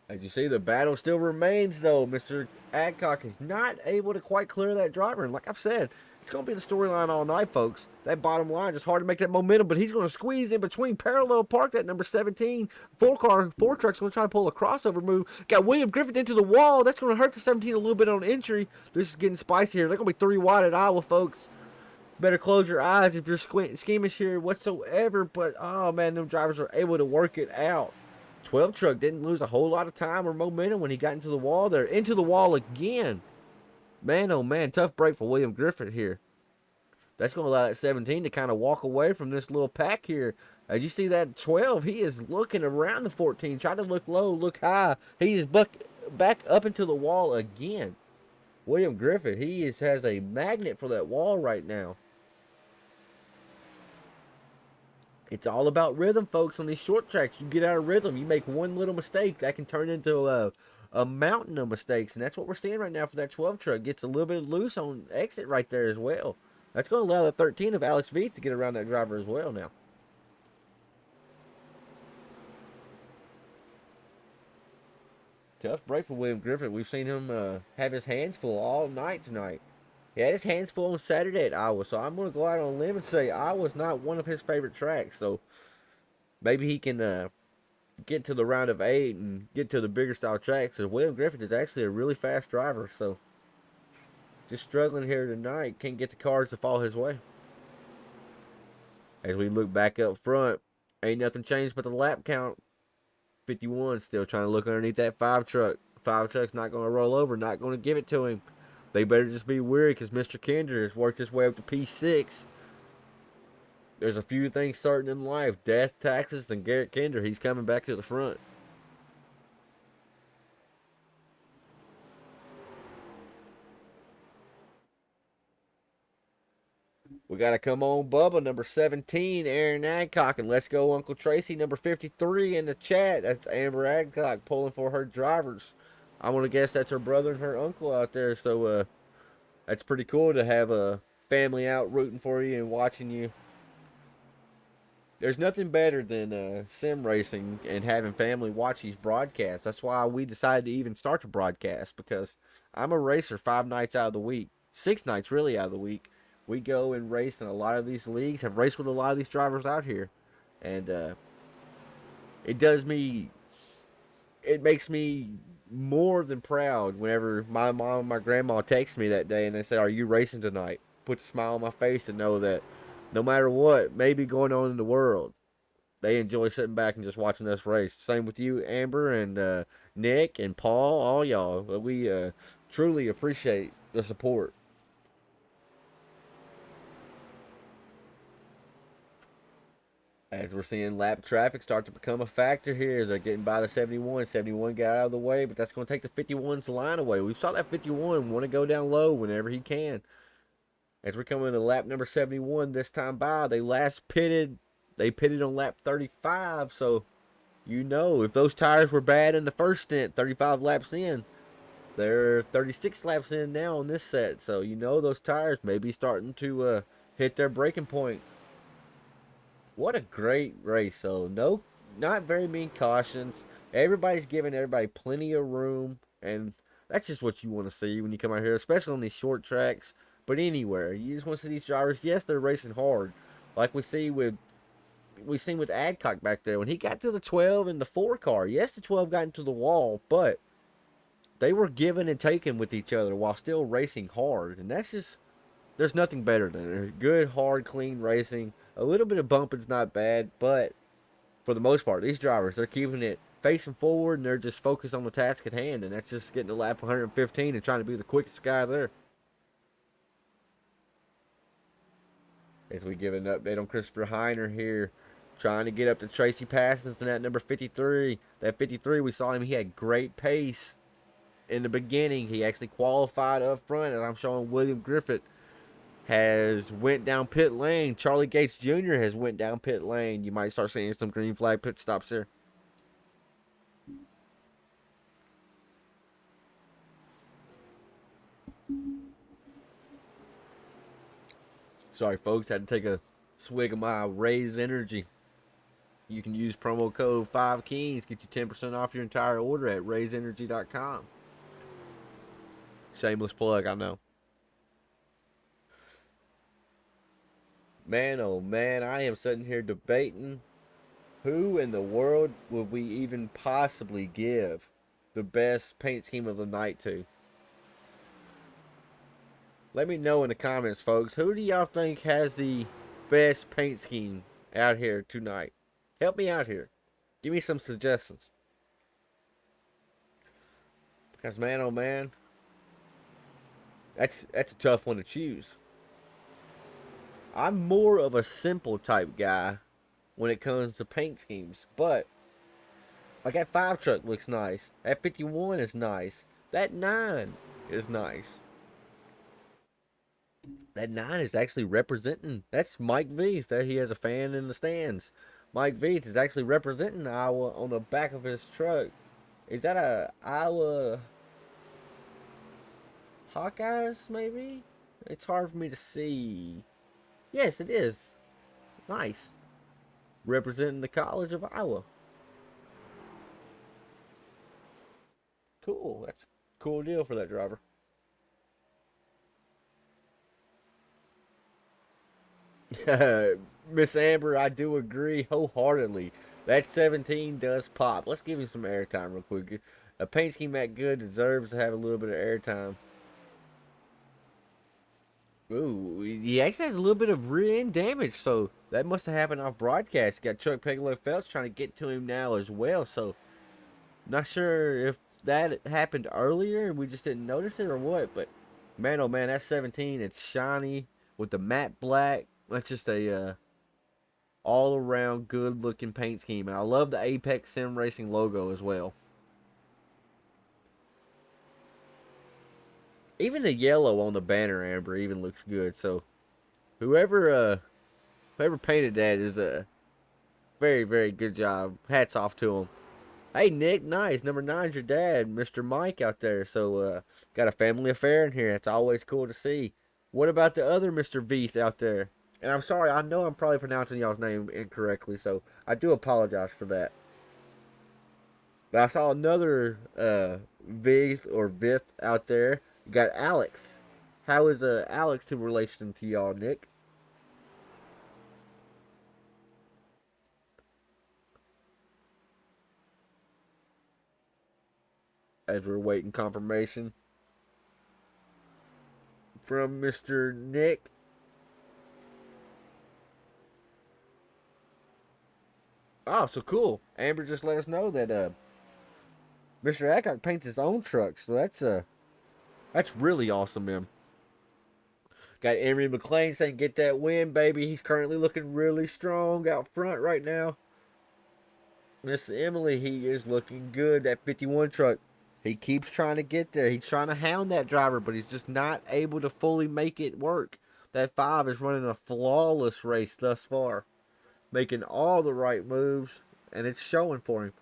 As you see, the battle still remains, though. Mr. Adcock is not able to quite clear that driver. And like I've said, it's going to be the storyline all night, folks. That bottom line is hard to make that momentum, but he's going to squeeze in between, parallel park that number 17. Four truck's going to try to pull a crossover move. Got William Griffith into the wall. That's going to hurt the 17 a little bit on entry. This is getting spicy here. They're going to be 3 wide at Iowa, folks. Better close your eyes if you're schemish here whatsoever. But, oh, man, them drivers are able to work it out. 12 truck didn't lose a whole lot of time or momentum when he got into the wall there. Into the wall again. Man, oh man, tough break for William Griffith here. That's going to allow that 17 to kind of walk away from this little pack here. As you see that 12, he is looking around the 14, trying to look low, look high. He is back up into the wall again. William Griffith, he has a magnet for that wall right now. It's all about rhythm, folks, on these short tracks. You get out of rhythm. You make one little mistake, that can turn into a mountain of mistakes. And that's what we're seeing right now for that 12 truck. Gets a little bit loose on exit right there as well. That's going to allow the 13 of Alex Veith to get around that driver as well now. Tough break for William Griffith. We've seen him have his hands full all night tonight. He had his hands full on Saturday at Iowa, so I'm going to go out on a limb and say Iowa's not one of his favorite tracks. So maybe he can get to the round of 8 and get to the bigger style tracks. So William Griffith is actually a really fast driver, so just struggling here tonight. Can't get the cars to fall his way. As we look back up front, ain't nothing changed but the lap count. 51 still trying to look underneath that 5 truck. 5 truck's not going to roll over, not going to give it to him. They better just be weary because Mr. Kinder has worked his way up to P6. There's a few things certain in life. Death, taxes, and Garrett Kinder. He's coming back to the front. We got to come on Bubba, number 17, Aaron Adcock. And let's go Uncle Tracy, number 53 in the chat. That's Amber Adcock pulling for her drivers. I want to guess that's her brother and her uncle out there. So that's pretty cool to have a family out rooting for you and watching you. There's nothing better than sim racing and having family watch these broadcasts. That's why we decided to even start the broadcast, because I'm a racer 5 nights out of the week. 6 nights really out of the week. We go and race in a lot of these leagues, have raced with a lot of these drivers out here. And it makes me more than proud whenever my mom and my grandma text me that day and they say, "Are you racing tonight?" Puts a smile on my face to know that no matter what may be going on in the world, they enjoy sitting back and just watching us race. Same with you, Amber, and Nick and Paul, all y'all. We truly appreciate the support. As we're seeing lap traffic start to become a factor here as they're getting by the 71. 71 got out of the way, but that's going to take the 51's line away. We saw that 51 want to go down low whenever he can. As we're coming to lap number 71 this time by, they pitted on lap 35, so you know if those tires were bad in the first stint, 35 laps in, they're 36 laps in now on this set, so you know those tires may be starting to hit their breaking point. What a great race. So not very many cautions. Everybody's giving everybody plenty of room, and that's just what you want to see when you come out here, especially on these short tracks. But anywhere, you just want to see these drivers. Yes, they're racing hard, like we seen with Adcock back there when he got to the 12 and the 4 car. Yes, the 12 got into the wall, but they were giving and taking with each other while still racing hard, and that's just there's nothing better than it. Good, hard, clean racing. A little bit of bumping's not bad, but for the most part, these drivers, they're keeping it facing forward, and they're just focused on the task at hand, and that's just getting to lap 115 and trying to be the quickest guy there. As we give an update on Christopher Heiner here, trying to get up to Tracy Parsons and that number 53. That 53, we saw him, he had great pace in the beginning. He actually qualified up front, and I'm showing William Griffith has went down pit lane. Charlie Gates Jr. has went down pit lane. You might start seeing some green flag pit stops there. Sorry, folks. Had to take a swig of my Raise Energy. You can use promo code 5Kings. Get you 10% off your entire order at raiseenergy.com. Shameless plug, I know. Man, oh man, I am sitting here debating who in the world would we even possibly give the best paint scheme of the night to. Let me know in the comments, folks. Who do y'all think has the best paint scheme out here tonight? Help me out here. Give me some suggestions. Because man, oh man, that's a tough one to choose. I'm more of a simple type guy when it comes to paint schemes, but like that 5 truck looks nice. That 51 is nice. That 9 is nice. That 9 is actually representing. That's Mike Veith. There he has a fan in the stands. Mike Veith is actually representing Iowa on the back of his truck. Is that a Iowa Hawkeyes, maybe? It's hard for me to see. Yes, it is. Nice. Representing the College of Iowa. Cool. That's a cool deal for that driver. Miss Amber, I do agree wholeheartedly. That 17 does pop. Let's give him some airtime real quick. A paint scheme that good deserves to have a little bit of airtime. Ooh, he actually has a little bit of rear end damage, so that must have happened off broadcast. Got Chuck Pegler-Phelps trying to get to him now as well, so not sure if that happened earlier and we just didn't notice it or what, but man, oh man, that 17, it's shiny with the matte black. That's just a all around good looking paint scheme, and I love the Apex Sim Racing logo as well. Even the yellow on the banner, Amber, even looks good. So whoever painted that is a very, very good job. Hats off to him. Hey Nick, nice. Number 9's your dad, Mr. Mike out there. So got a family affair in here. That's always cool to see. What about the other Mr. Veith out there? And I'm sorry, I know I'm probably pronouncing y'all's name incorrectly, so I do apologize for that. But I saw another Vith out there. You got Alex. How is Alex in relation to y'all, Nick? As we're waiting confirmation from Mr. Nick. Oh, so cool. Amber just let us know that Mr. Adcock paints his own truck, so that's really awesome, man. Got Emery McLean saying get that win, baby. He's currently looking really strong out front right now. Miss Emily, he is looking good. That 51 truck, he keeps trying to get there. He's trying to hound that driver, but he's just not able to fully make it work. That 5 is running a flawless race thus far, making all the right moves, and it's showing for him.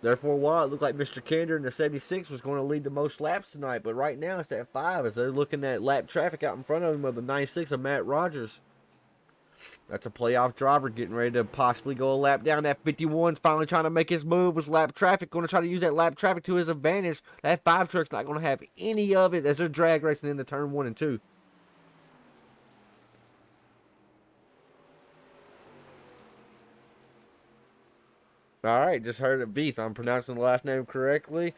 There for a while, it looked like Mr. Kinder in the 76 was going to lead the most laps tonight, but right now it's at 5 as they're looking at lap traffic out in front of him of the 96 of Matt Rogers. That's a playoff driver getting ready to possibly go a lap down. That 51's finally trying to make his move with lap traffic, going to try to use that lap traffic to his advantage. That 5 truck's not going to have any of it as they're drag racing into turn 1 and 2. All right, just heard it. Beef. I'm pronouncing the last name correctly.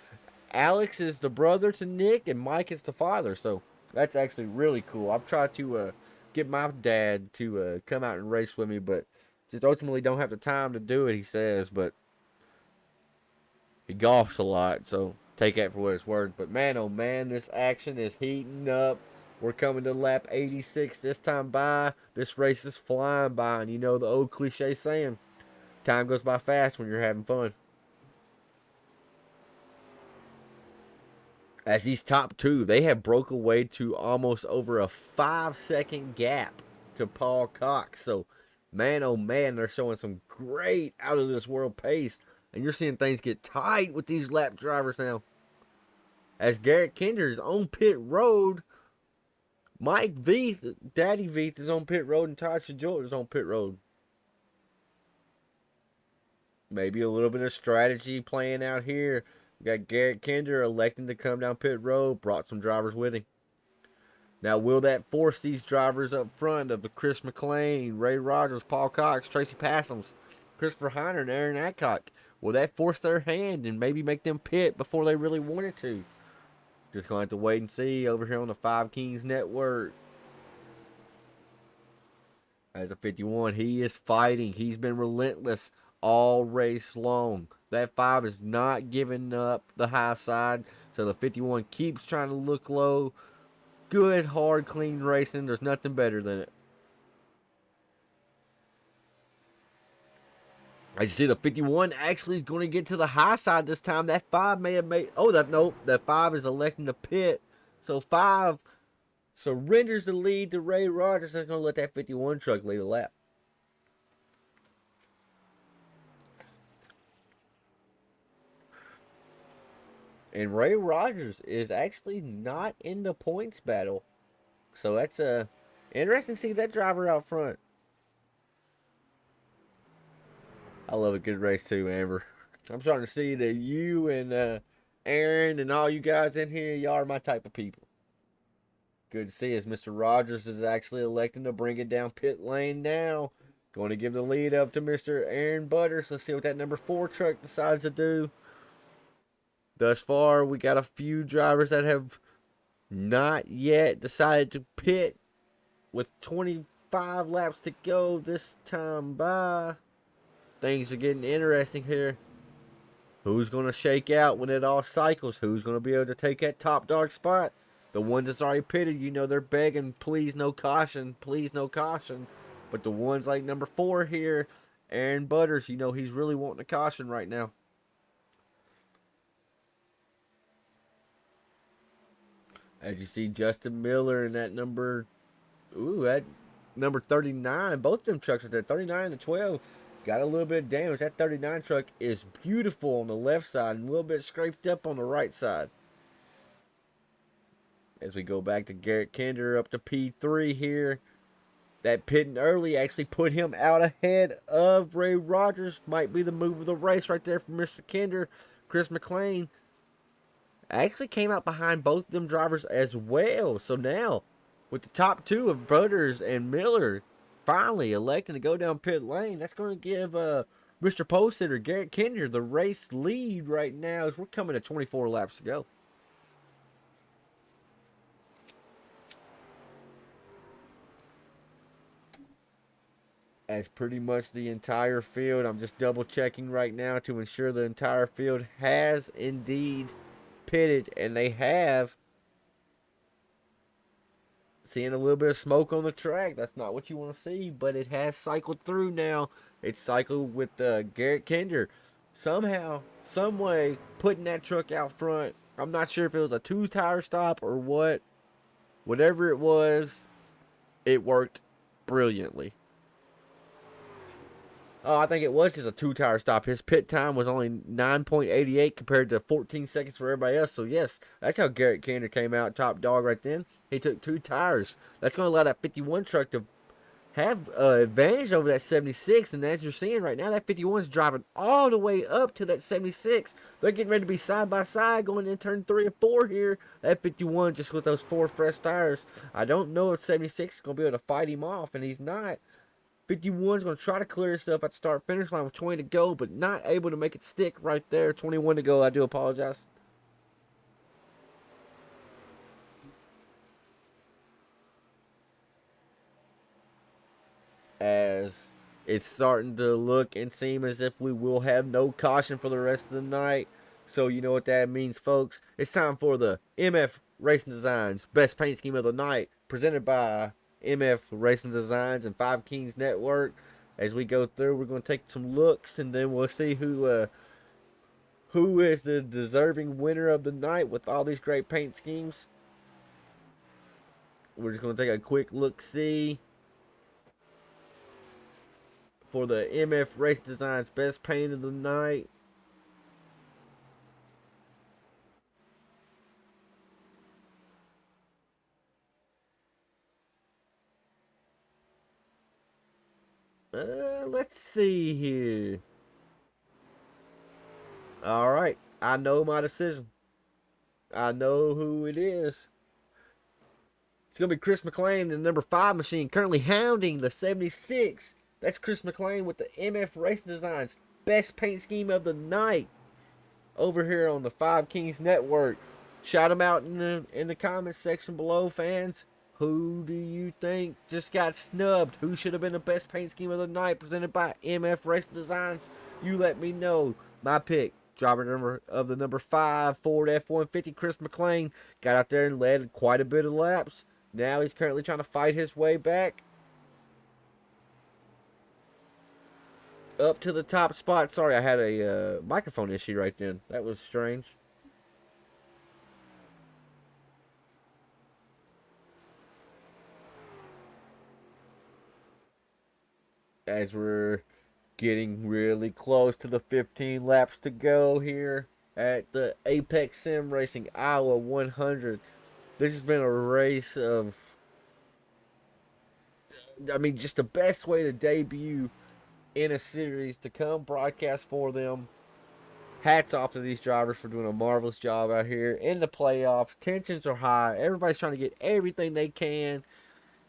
Alex is the brother to Nick, and Mike is the father. So that's actually really cool. I've tried to get my dad to come out and race with me, but just ultimately don't have the time to do it, he says. But he golfs a lot, so take that for what it's worth. But man, oh man, this action is heating up. We're coming to lap 86 this time by. This race is flying by, and you know the old cliche saying, time goes by fast when you're having fun. As these top 2, they have broke away to almost over a 5-second gap to Paul Cox. So, man, oh man, they're showing some great out of this world pace. And you're seeing things get tight with these lap drivers now. As Garrett Kinder is on pit road, Mike Veith, Daddy Veith is on pit road, and Todd Shajort is on pit road. Maybe a little bit of strategy playing out here. We got Garrett Kinder electing to come down pit road, brought some drivers with him. Now, will that force these drivers up front of the Chris McLean, Ray Rogers, Paul Cox, Tracy Passams, Christopher Heiner, and Aaron Adcock? Will that force their hand and maybe make them pit before they really wanted to? Just going to have to wait and see over here on the Five Kings Network. As a 51, he is fighting. He's been relentless all race long. That 5 is not giving up the high side. So the 51 keeps trying to look low. Good, hard, clean racing. There's nothing better than it. As you see, the 51 actually is going to get to the high side this time. That 5 may have made... Oh, that 5 is electing to pit. So 5 surrenders the lead to Ray Rogers. That's going to let that 51 truck lead the lap. And Ray Rogers is actually not in the points battle. So that's interesting to see that driver out front. I love a good race too, Amber. I'm starting to see that you and Aaron and all you guys in here, y'all are my type of people. Good to see as Mr. Rogers is actually electing to bring it down pit lane now. Going to give the lead up to Mr. Aaron Butters. Let's see what that number 4 truck decides to do. Thus far, we got a few drivers that have not yet decided to pit with 25 laps to go this time by. Things are getting interesting here. Who's going to shake out when it all cycles? Who's going to be able to take that top dog spot? The ones that's already pitted, you know, they're begging, please no caution, please no caution. But the ones like number 4 here, Aaron Butters, you know, he's really wanting a caution right now. As you see, Justin Miller and that number 39, both of them trucks are there, 39 and 12, got a little bit of damage. That 39 truck is beautiful on the left side and a little bit scraped up on the right side. As we go back to Garrett Kinder up to P3 here. That pitting early actually put him out ahead of Ray Rogers. Might be the move of the race right there for Mr. Kinder. Chris McLean actually came out behind both of them drivers as well. So now, with the top 2 of Butters and Miller finally electing to go down pit lane, that's going to give Mr. Pole Sitter, Garrett Kinder, the race lead right now as we're coming to 24 laps to go. as pretty much the entire field. I'm just double checking right now to ensure the entire field has indeed pitted, and they have. Seeing a little bit of smoke on the track. That's not what you want to see, but it has cycled through now. It's cycled with Garrett Kinder. Somehow, some way, putting that truck out front. I'm not sure if it was a 2-tire stop or what. Whatever it was, it worked brilliantly. Oh, I think it was just a 2-tire stop. His pit time was only 9.88 compared to 14 seconds for everybody else. So, yes, that's how Garrett Kinder came out top dog right then. He took 2 tires. That's going to allow that 51 truck to have advantage over that 76. And as you're seeing right now, that 51 is driving all the way up to that 76. They're getting ready to be side by side going in turn 3 and 4 here. That 51 just with those 4 fresh tires. I don't know if 76 is going to be able to fight him off, and he's not. 51 is going to try to clear himself at the start-finish line with 20 to go, but not able to make it stick right there. 21 to go. I do apologize. As it's starting to look and seem as if we will have no caution for the rest of the night. So you know what that means, folks. It's time for the MF Racing Designs Best Paint Scheme of the Night, presented by MF Racing Designs and Five Kings Network. As we go through, we're going to take some looks, and then we'll see who is the deserving winner of the night with all these great paint schemes. We're just going to take a quick look-see for the MF Racing Designs Best Paint of the Night. Let's see here. All right, I know my decision. I know who it is. It's gonna be Chris McLean, the number 5 machine, currently hounding the 76. That's Chris McLean with the MF Racing Designs Best Paint Scheme of the Night over here on the Five Kings Network. Shout them out in the comments section below, fans. Who do you think just got snubbed? Who should have been the best paint scheme of the night presented by MF Racing Designs? You let me know. My pick, driver of the number 5 Ford F-150, Chris McLean, got out there and led quite a bit of laps. Now he's currently trying to fight his way back up to the top spot. Sorry, I had a microphone issue right then. That was strange. As we're getting really close to the 15 laps to go here at the Apex Sim Racing Iowa 100. This has been a race of, I mean, just the best way to debut in a series to come broadcast for them. Hats off to these drivers for doing a marvelous job out here in the playoffs. Tensions are high. Everybody's trying to get everything they can.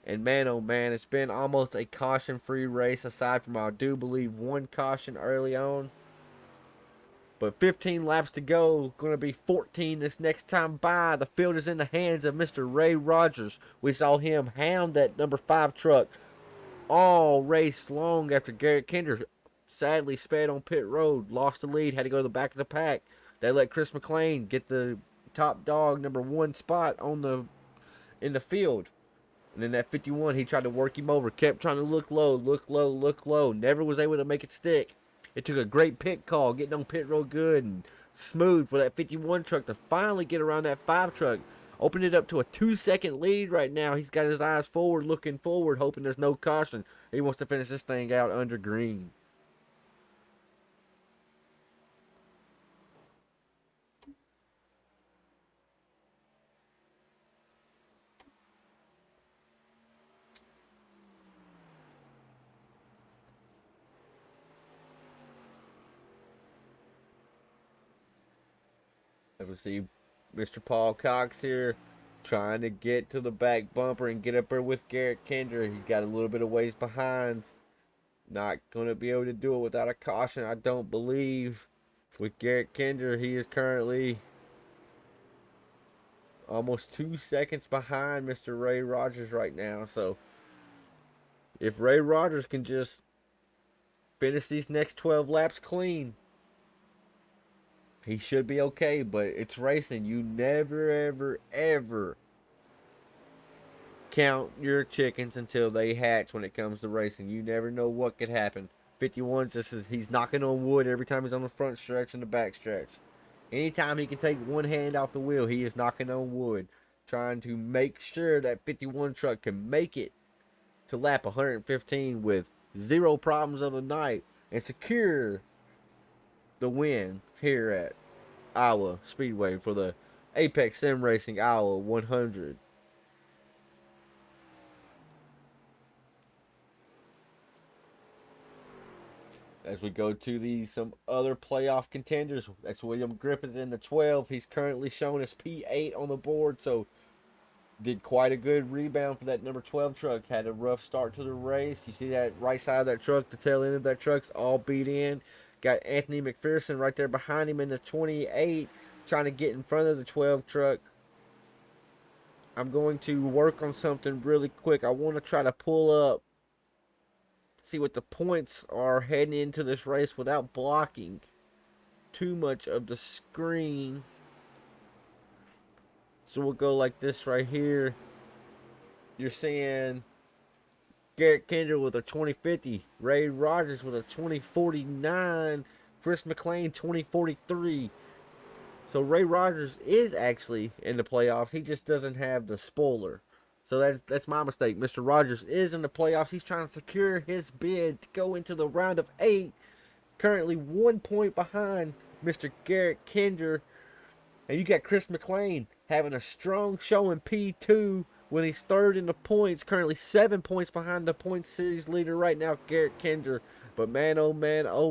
And man, oh man, it's been almost a caution-free race, aside from, I do believe, one caution early on. But 15 laps to go, going to be 14 this next time by. The field is in the hands of Mr. Ray Rogers. We saw him hound that number 5 truck all race long after Garrett Kinder sadly sped on pit road, lost the lead, had to go to the back of the pack. They let Chris McLean get the top dog number 1 spot in the field. And then that 51, he tried to work him over, kept trying to look low, look low, look low. Never was able to make it stick. It took a great pit call, getting on pit road good and smooth for that 51 truck to finally get around that 5 truck. Opened it up to a 2-second lead right now. He's got his eyes forward, looking forward, hoping there's no caution. He wants to finish this thing out under green. We see Mr. Paul Cox here trying to get to the back bumper and get up there with Garrett Kinder. He's got a little bit of ways behind. Not going to be able to do it without a caution, I don't believe. With Garrett Kinder, he is currently almost 2 seconds behind Mr. Ray Rogers right now. So if Ray Rogers can just finish these next 12 laps clean, he should be okay. But it's racing. You never, ever, ever count your chickens until they hatch when it comes to racing. You never know what could happen. 51 just says he's knocking on wood every time he's on the front stretch and the back stretch. Anytime he can take one hand off the wheel, he is knocking on wood, trying to make sure that 51 truck can make it to lap 115 with zero problems of the night and secure the win here at Iowa Speedway for the Apex Sim Racing Iowa 100. As we go to some other playoff contenders, that's William Griffith in the 12. He's currently shown as P8 on the board, so did quite a good rebound for that number 12 truck. Had a rough start to the race. You see that right side of that truck, the tail end of that truck's all beat in. Got Anthony McPherson right there behind him in the 28, trying to get in front of the 12 truck. I'm going to work on something really quick. I want to try to pull up, see what the points are heading into this race without blocking too much of the screen. So we'll go like this right here. You're seeing Garrett Kendrick with a 2050, Ray Rogers with a 2049, Chris McLean 2043. So Ray Rogers is actually in the playoffs. He just doesn't have the spoiler. So that's my mistake. Mr. Rogers is in the playoffs. He's trying to secure his bid to go into the round of 8. Currently 1 point behind Mr. Garrett Kinder. And you got Chris McLean having a strong show in P2 when he's third in the points. Currently 7 points behind the point series leader right now, Garrett Kinder. But man, oh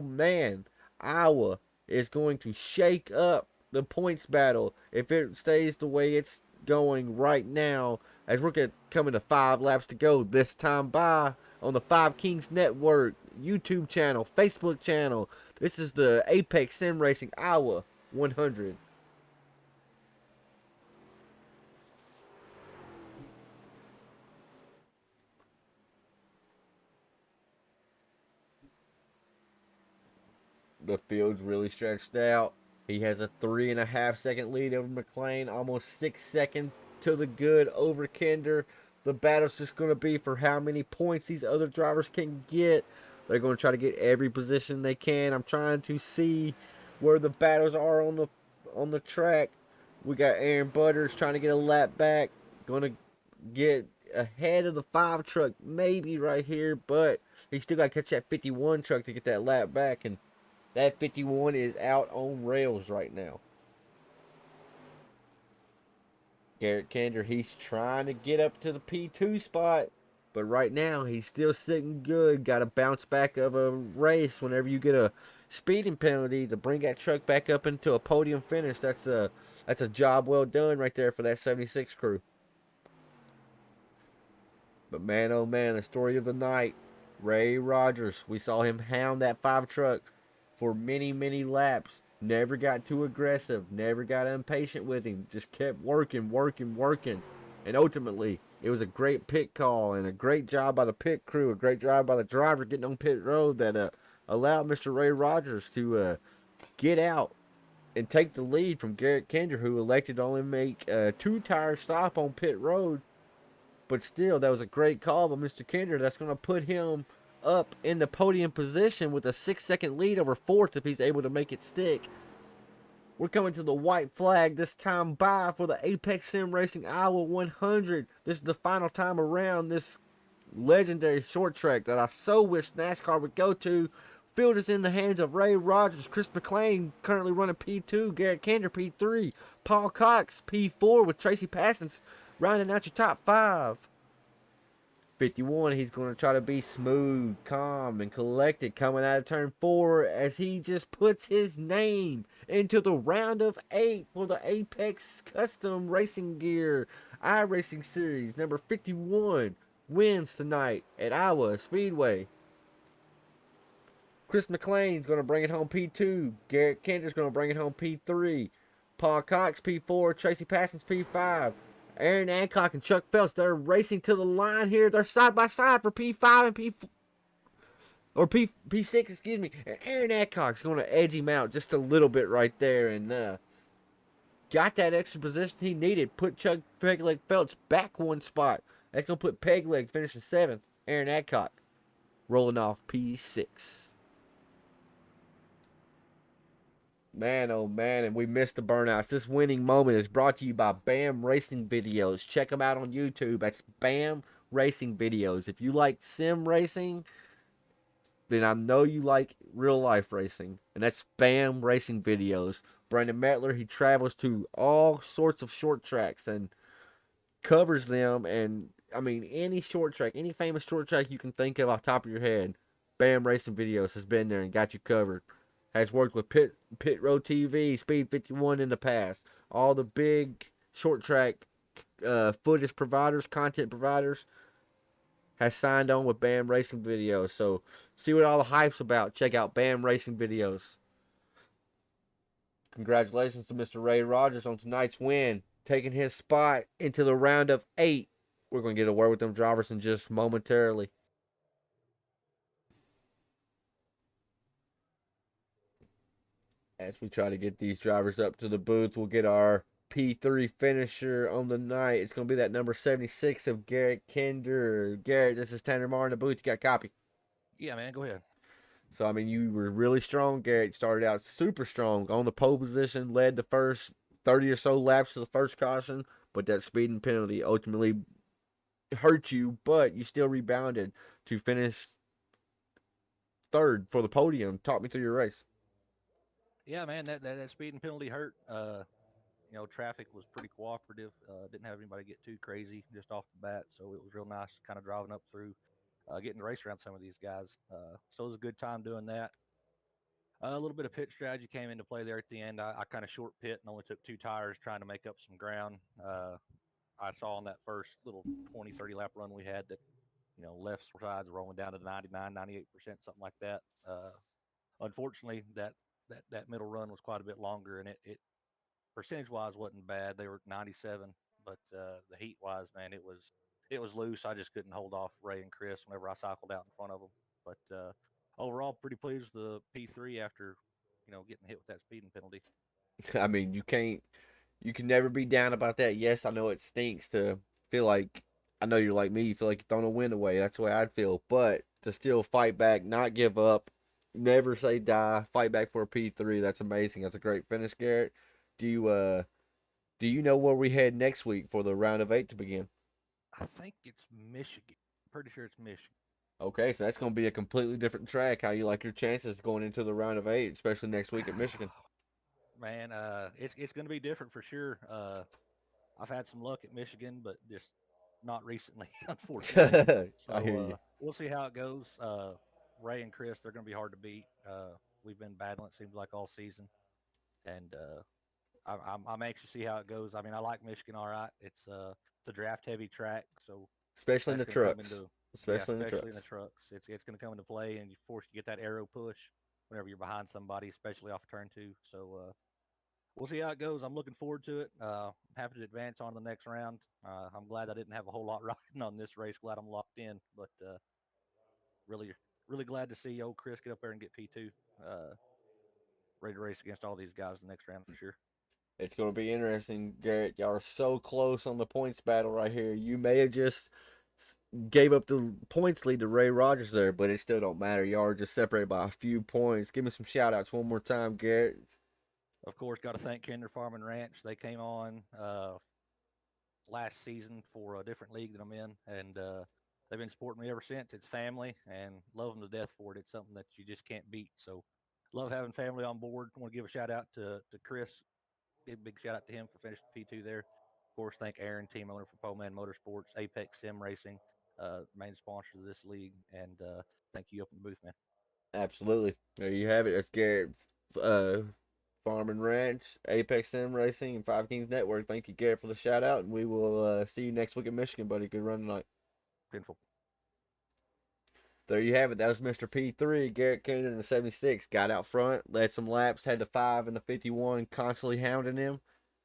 man, Iowa is going to shake up the points battle if it stays the way it's going right now, as we're coming to 5 laps to go this time by on the 5 Kings Network YouTube channel, Facebook channel. This is the Apex Sim Racing Iowa 100. The field's really stretched out. He has a 3.5 second lead over McLean, almost 6 seconds to the good over Kinder. The battle's just going to be for how many points these other drivers can get. They're going to try to get every position they can. I'm trying to see where the battles are on the track. We got Aaron Butters trying to get a lap back. Going to get ahead of the 5 truck maybe right here, but he still got to catch that 51 truck to get that lap back, and that 51 is out on rails right now. Garrett Kinder, he's trying to get up to the P2 spot, but right now he's still sitting good. Got to bounce back of a race whenever you get a speeding penalty to bring that truck back up into a podium finish. That's a job well done right there for that 76 crew. But man, oh man, the story of the night, Ray Rogers. We saw him hound that 5 truck for many laps. Never got too aggressive. Never got impatient with him. Just kept working. And ultimately, it was a great pit call and a great job by the pit crew. A great job by the driver getting on pit road that allowed Mr. Ray Rogers to get out and take the lead from Garrett Kinder, who elected to only make a 2-tire stop on pit road. But still, that was a great call by Mr. Kinder. That's going to put him up in the podium position with a 6 second lead over 4th if he's able to make it stick. We're coming to the white flag this time by for the Apex Sim Racing Iowa 100. This is the final time around this legendary short track that I so wish NASCAR would go to. Field is in the hands of Ray Rogers. Chris McLean currently running P2. Garrett Kinder P3. Paul Cox P4 with Tracy Passons rounding out your top 5. 51, he's going to try to be smooth, calm, and collected coming out of turn 4 as he just puts his name into the round of 8 for the Apex Custom Racing Gear iRacing Series. Number 51 wins tonight at Iowa Speedway. Chris McLean's going to bring it home P2. Garrett Kinder's going to bring it home P3. Paul Cox P4. Tracy Passons P5. Aaron Hancock and Chuck Phelps, they're racing to the line here. They're side by side for P5 and P4. or P6, excuse me. And Aaron Adcock's going to edge him out just a little bit right there, and got that extra position he needed. Put Chuck Pegleg Phelps back one spot. That's going to put Pegleg finishing 7th. Aaron Adcock rolling off P6. Man, oh man, and we missed the burnouts. This winning moment is brought to you by BAM Racing Videos. Check them out on YouTube. That's BAM Racing Videos. If you like sim racing, then I know you like real life racing. And that's BAM Racing Videos. Brandon Mettler, he travels to all sorts of short tracks and covers them. And, I mean, any short track, any famous short track you can think of off the top of your head, BAM Racing Videos has been there and got you covered. Has worked with Pit Road TV, Speed 51 in the past. All the big short track footage providers, content providers, has signed on with BAM Racing Videos. So see what all the hype's about. Check out BAM Racing Videos. Congratulations to Mr. Ray Rogers on tonight's win, taking his spot into the round of 8. We're going to get a word with them drivers in just momentarily. As we try to get these drivers up to the booth, we'll get our P3 finisher on the night. It's going to be that number 76 of Garrett Kinder. Garrett, this is Tanner Marr in the booth. You got a copy? Yeah, man, go ahead. So, I mean, you were really strong, Garrett. Started out super strong on the pole position, led the first 30 or so laps to the first caution, but that speeding penalty ultimately hurt you, but you still rebounded to finish 3rd for the podium. Talk me through your race. Yeah, man, that speeding penalty hurt. Traffic was pretty cooperative. Didn't have anybody get too crazy just off the bat, so it was real nice kind of driving up through, getting the race around some of these guys. So it was a good time doing that. A little bit of pit strategy came into play there at the end. I kind of short pit and only took 2 tires trying to make up some ground. I saw on that first little 20, 30 lap run we had that, left sides rolling down to 99, 98%, something like that. Unfortunately, that middle run was quite a bit longer, and it percentage wise wasn't bad. They were 97, but the heat wise, man, it was loose. I just couldn't hold off Ray and Chris whenever I cycled out in front of them. But overall, pretty pleased with the P3 after getting hit with that speeding penalty. I mean, you can never be down about that. Yes, I know it stinks to feel like, I know you're like me, you feel like you're throwing a win away. That's the way I'd feel. But to still fight back, not give up, never say die, fight back for a P3, that's amazing. That's a great finish, Garrett. Do you know where we head next week for the round of 8 to begin? I think it's Michigan. Pretty sure it's Michigan. Okay, so that's going to be a completely different track. How you like your chances going into the round of 8, especially next week at Michigan? Man, it's going to be different for sure. I've had some luck at Michigan, but just not recently, unfortunately. I hear you. We'll see how it goes. Ray and Chris, they're going to be hard to beat. We've been battling, it seems like, all season, and I'm anxious to see how it goes. I mean, I like Michigan all right. It's a draft heavy track, so especially in the trucks. Especially in the trucks. It's going to come into play, and you get that arrow push whenever you're behind somebody, especially off turn 2. So we'll see how it goes. I'm looking forward to it. Happy to advance on to the next round. I'm glad I didn't have a whole lot riding on this race. Glad I'm locked in, but really glad to see old Chris get up there and get P2. Ready to race against all these guys the next round for sure. It's going to be interesting, Garrett. Y'all are so close on the points battle right here. You may have just gave up the points lead to Ray Rogers there, but it still don't matter. Y'all are just separated by a few points. Give me some shout outs one more time, Garrett. Of course, got to thank Kinder Farm and Ranch. They came on last season for a different league that I'm in, and they've been supporting me ever since. It's family, and love them to death for it. It's something that you just can't beat. So love having family on board. I want to give a shout out to Chris. Big shout out to him for finishing P2 there. Of course, thank Aaron, team owner for Poleman Motorsports, Apex Sim Racing, main sponsor of this league, and thank you up in the booth, man. Absolutely. There you have it. That's Garrett, Farm and Ranch, Apex Sim Racing, and Five Kings Network. Thank you, Garrett, for the shout out, and we will see you next week in Michigan, buddy. Good run tonight. Painful. There you have it. That was Mr. P3, Garrett Kinder in the 76. Got out front, led some laps, had the 5 and the 51 constantly hounding him.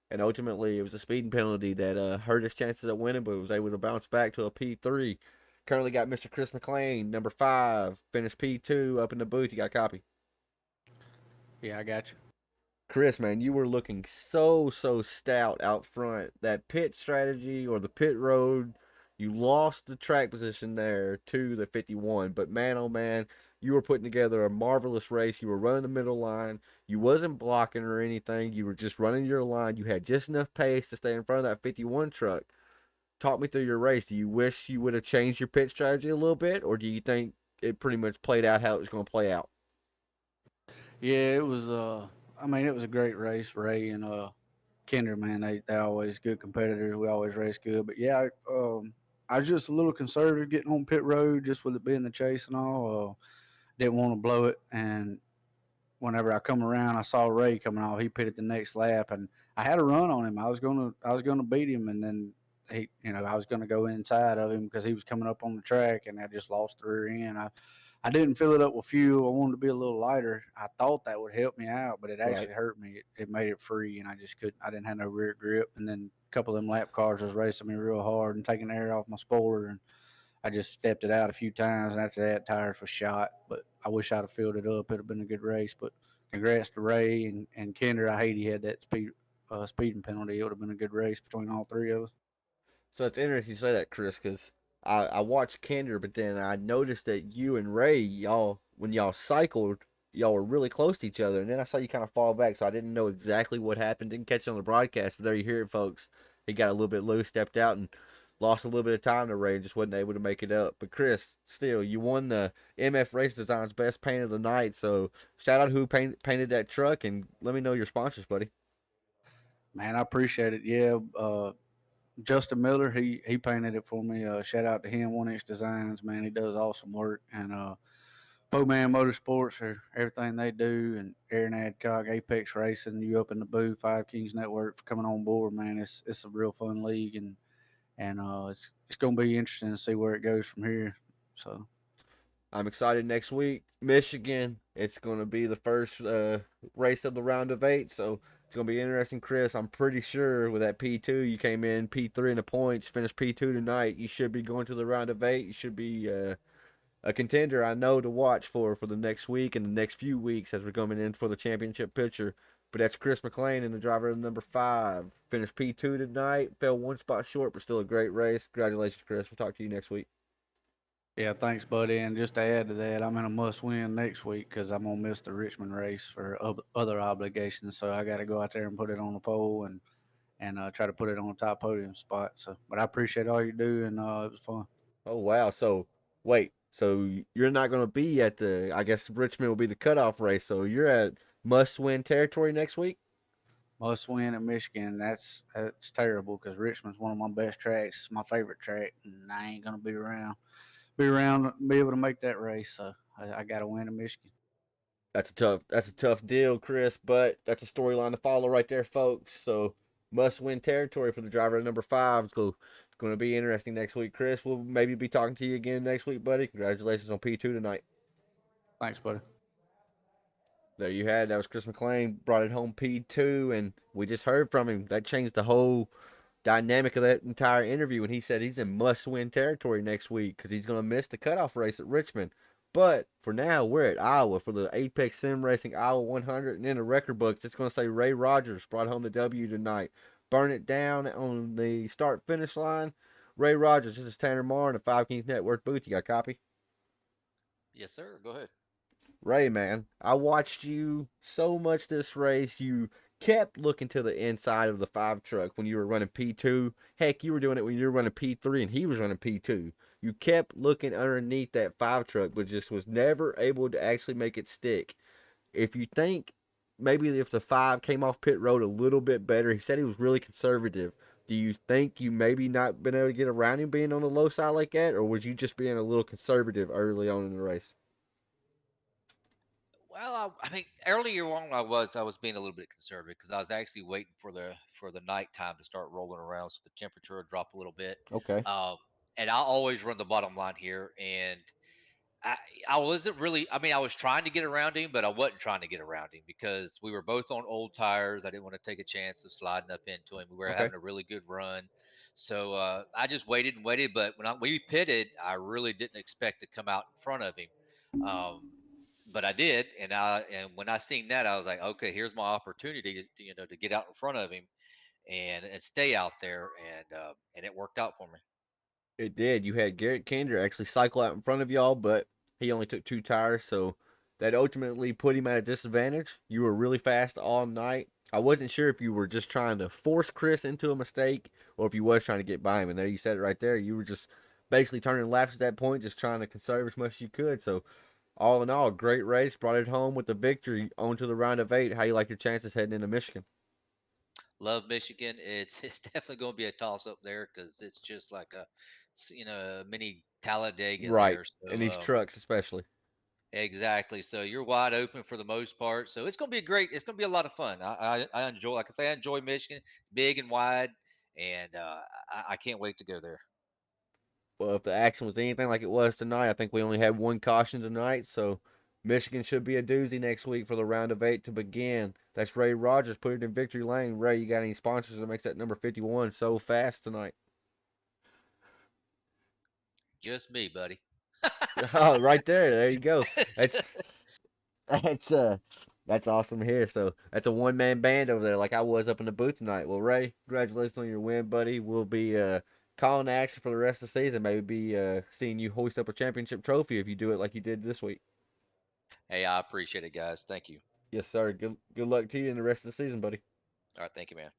And ultimately, it was a speeding penalty that hurt his chances of winning, but was able to bounce back to a P3. Currently got Mr. Chris McLean, number 5, finished P2 up in the booth. You got a copy? Yeah, I got you. Chris, man, you were looking so stout out front. That pit strategy or the pit road, you lost the track position there to the 51. But man, oh man, you were putting together a marvelous race. You were running the middle line. You wasn't blocking or anything. You were just running your line. You had just enough pace to stay in front of that 51 truck. Talk me through your race. Do you wish you would have changed your pit strategy a little bit, or do you think it pretty much played out how it was going to play out? Yeah, it was. I mean, it was a great race. Ray and Kinder, man, they always good competitors. We always race good. But yeah, I was just a little conservative getting on pit road, just with it being the chase and all. Didn't want to blow it, and whenever I come around, I saw Ray coming off. He pitted the next lap, and I had a run on him. I was gonna beat him, and then I was gonna go inside of him because he was coming up on the track, and I just lost the rear end. I didn't fill it up with fuel. I wanted to be a little lighter. I thought that would help me out, but it Right. actually hurt me. It made it free, and I just couldn't. I didn't have no rear grip, and then a couple of them lap cars was racing me real hard and taking the air off my spoiler, and I just stepped it out a few times, and after that, tires was shot. But I wish I'd have filled it up. It'd have been a good race. But congrats to Ray and Kinder. I hate he had that speeding penalty. It would have been a good race between all three of us. So it's interesting you say that, Chris, because I watched Kinder, but then I noticed that you and Ray, y'all, when y'all cycled, y'all were really close to each other. And then I saw you kind of fall back, so I didn't know exactly what happened. Didn't catch it on the broadcast, but there you hear it, folks. He got a little bit loose, stepped out, and lost a little bit of time to Ray and just wasn't able to make it up. But Chris, still, you won the MF Race Design's Best Paint of the Night. So shout out who painted that truck, and let me know your sponsors, buddy. Man, I appreciate it. Yeah, Justin Miller, he painted it for me. Shout out to him, 1 Inch Designs. Man, he does awesome work. And Bowman Motorsports for everything they do, and Aaron Adcock, Apex Racing, you up in the booth, Five Kings Network for coming on board, man. It's a real fun league, and it's gonna be interesting to see where it goes from here. So I'm excited next week. Michigan. It's going to be the first race of the round of 8. So it's going to be interesting, Chris. I'm pretty sure with that P2, you came in P3 in the points, finished P2 tonight. You should be going to the round of 8. You should be a contender, I know, to watch for the next week and the next few weeks as we're coming in for the championship picture. But that's Chris McLean and the driver of number 5. Finished P2 tonight. Fell one spot short, but still a great race. Congratulations, Chris. We'll talk to you next week. yeah, thanks, buddy. And just to add to that, I'm in a must-win next week because I'm gonna miss the Richmond race for other obligations. So I got to go out there and put it on the pole and try to put it on the top podium spot. So, but I appreciate all you do, and it was fun. Oh wow! So wait, so you're not going to be at the? I guess Richmond will be the cutoff race. So you're at must-win territory next week. Must win at Michigan. That's terrible because Richmond's one of my best tracks. It's my favorite track, and I ain't gonna be able to make that race. So I got to win at Michigan. That's a tough deal, Chris. But that's a storyline to follow right there, folks. So must-win territory for the driver at number 5. It's going to be interesting next week, Chris. We'll maybe be talking to you again next week, buddy. Congratulations on P2 tonight. Thanks, buddy. There you had. That was Chris McLean. Brought it home P2, and we just heard from him. That changed the whole dynamic of that entire interview when he said he's in must-win territory next week because he's going to miss the cutoff race at Richmond. But for now, we're at Iowa for the Apex Sim Racing Iowa 100, and in the record books, it's going to say Ray Rogers brought home the W tonight. Burn it down on the start-finish line. Ray Rogers, this is Tanner Marr in the Five Kings Network booth. You got a copy? Yes, sir. Go ahead. Ray, man, I watched you so much this race. You kept looking to the inside of the 5 truck when you were running P2. Heck, you were doing it when you were running P3 and he was running P2. You kept looking underneath that 5 truck, but just was never able to actually make it stick. If you think maybe if the 5 came off pit road a little bit better, he said he was really conservative. Do you think you maybe not been able to get around him being on the low side like that, or was you just being a little conservative early on in the race? Well, I mean, earlier on I was being a little bit conservative because I was actually waiting for the nighttime to start rolling around so the temperature would drop a little bit. Okay. Um, and I always run the bottom line here, and I I wasn't really. I mean, I was trying to get around him, but I wasn't trying to get around him because we were both on old tires. I didn't want to take a chance of sliding up into him. We were Okay. having a really good run, So I just waited and waited. But when we pitted, I really didn't expect to come out in front of him. But I did, and when I seen that, I was like, okay, here's my opportunity to get out in front of him and stay out there, and it worked out for me. It did. You had Garrett Kinder actually cycle out in front of y'all, but he only took 2 tires, so that ultimately put him at a disadvantage. You were really fast all night. I wasn't sure if you were just trying to force Chris into a mistake or if you was trying to get by him. And there you said it right there. You were just basically turning laps at that point, just trying to conserve as much as you could. So all in all, great race. Brought it home with the victory on to the round of 8. How you like your chances heading into Michigan? Love Michigan. It's definitely going to be a toss up there because it's just like a mini Talladega Right. there. In So these trucks especially. exactly. So you're wide open for the most part. So it's going to be great. It's going to be a lot of fun. I enjoy, like I say, I enjoy Michigan. It's big and wide, and I can't wait to go there. Well, if the action was anything like it was tonight, I think we only had one caution tonight, so Michigan should be a doozy next week for the round of 8 to begin. That's Ray Rogers, put it in victory lane. Ray, you got any sponsors that makes that number 51 so fast tonight? Just me, buddy. Oh, right there you go. That's that's uh that's awesome to hear. So that's a one-man band over there, like I was up in the booth tonight. Well, Ray, congratulations on your win, buddy. We'll be calling action for the rest of the season. Maybe be seeing you hoist up a championship trophy if you do it like you did this week. Hey, I appreciate it, guys. Thank you. Yes, sir. Good luck to you in the rest of the season, buddy. All right, thank you, man.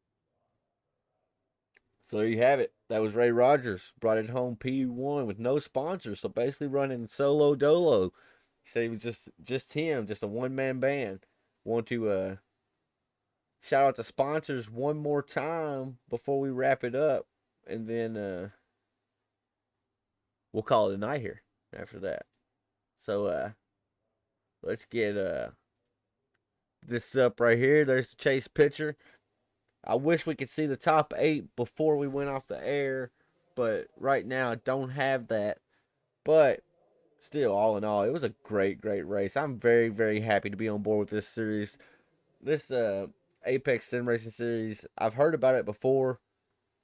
So there you have it. That was Ray Rogers. Brought it home P1 with no sponsors. So basically running solo dolo. He said it was just him, just a one-man band. Want to shout out the sponsors one more time before we wrap it up. And then we'll call it a night here after that. So let's get this up right here. There's the chase picture. I wish we could see the top 8 before we went off the air, but right now I don't have that. But still, all in all, it was a great race. I'm very, very happy to be on board with this series. This Apex Sim Racing series, I've heard about it before.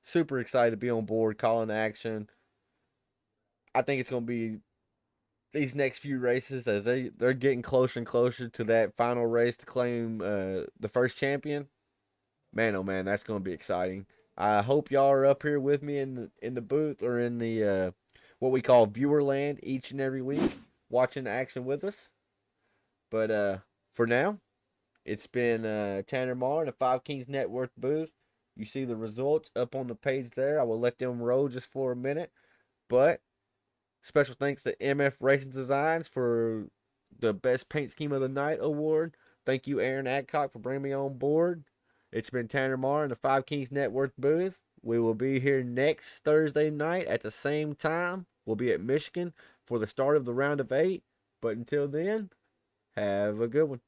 Super excited to be on board, calling action. I think it's going to be these next few races as they're getting closer and closer to that final race to claim the first champion. Man, oh man, that's going to be exciting. I hope y'all are up here with me in the booth or in the what we call viewer land each and every week, watching the action with us. But for now, it's been Tanner Marr in the Five Kings Net Worth booth. You see the results up on the page there. I will let them roll just for a minute. But special thanks to MF Racing Designs for the Best Paint Scheme of the Night award. Thank you, Aaron Adcock, for bringing me on board. It's been Tanner Marr in the Five Kings Net Worth booth. We will be here next Thursday night at the same time. We'll be at Michigan for the start of the round of 8. But until then, have a good one.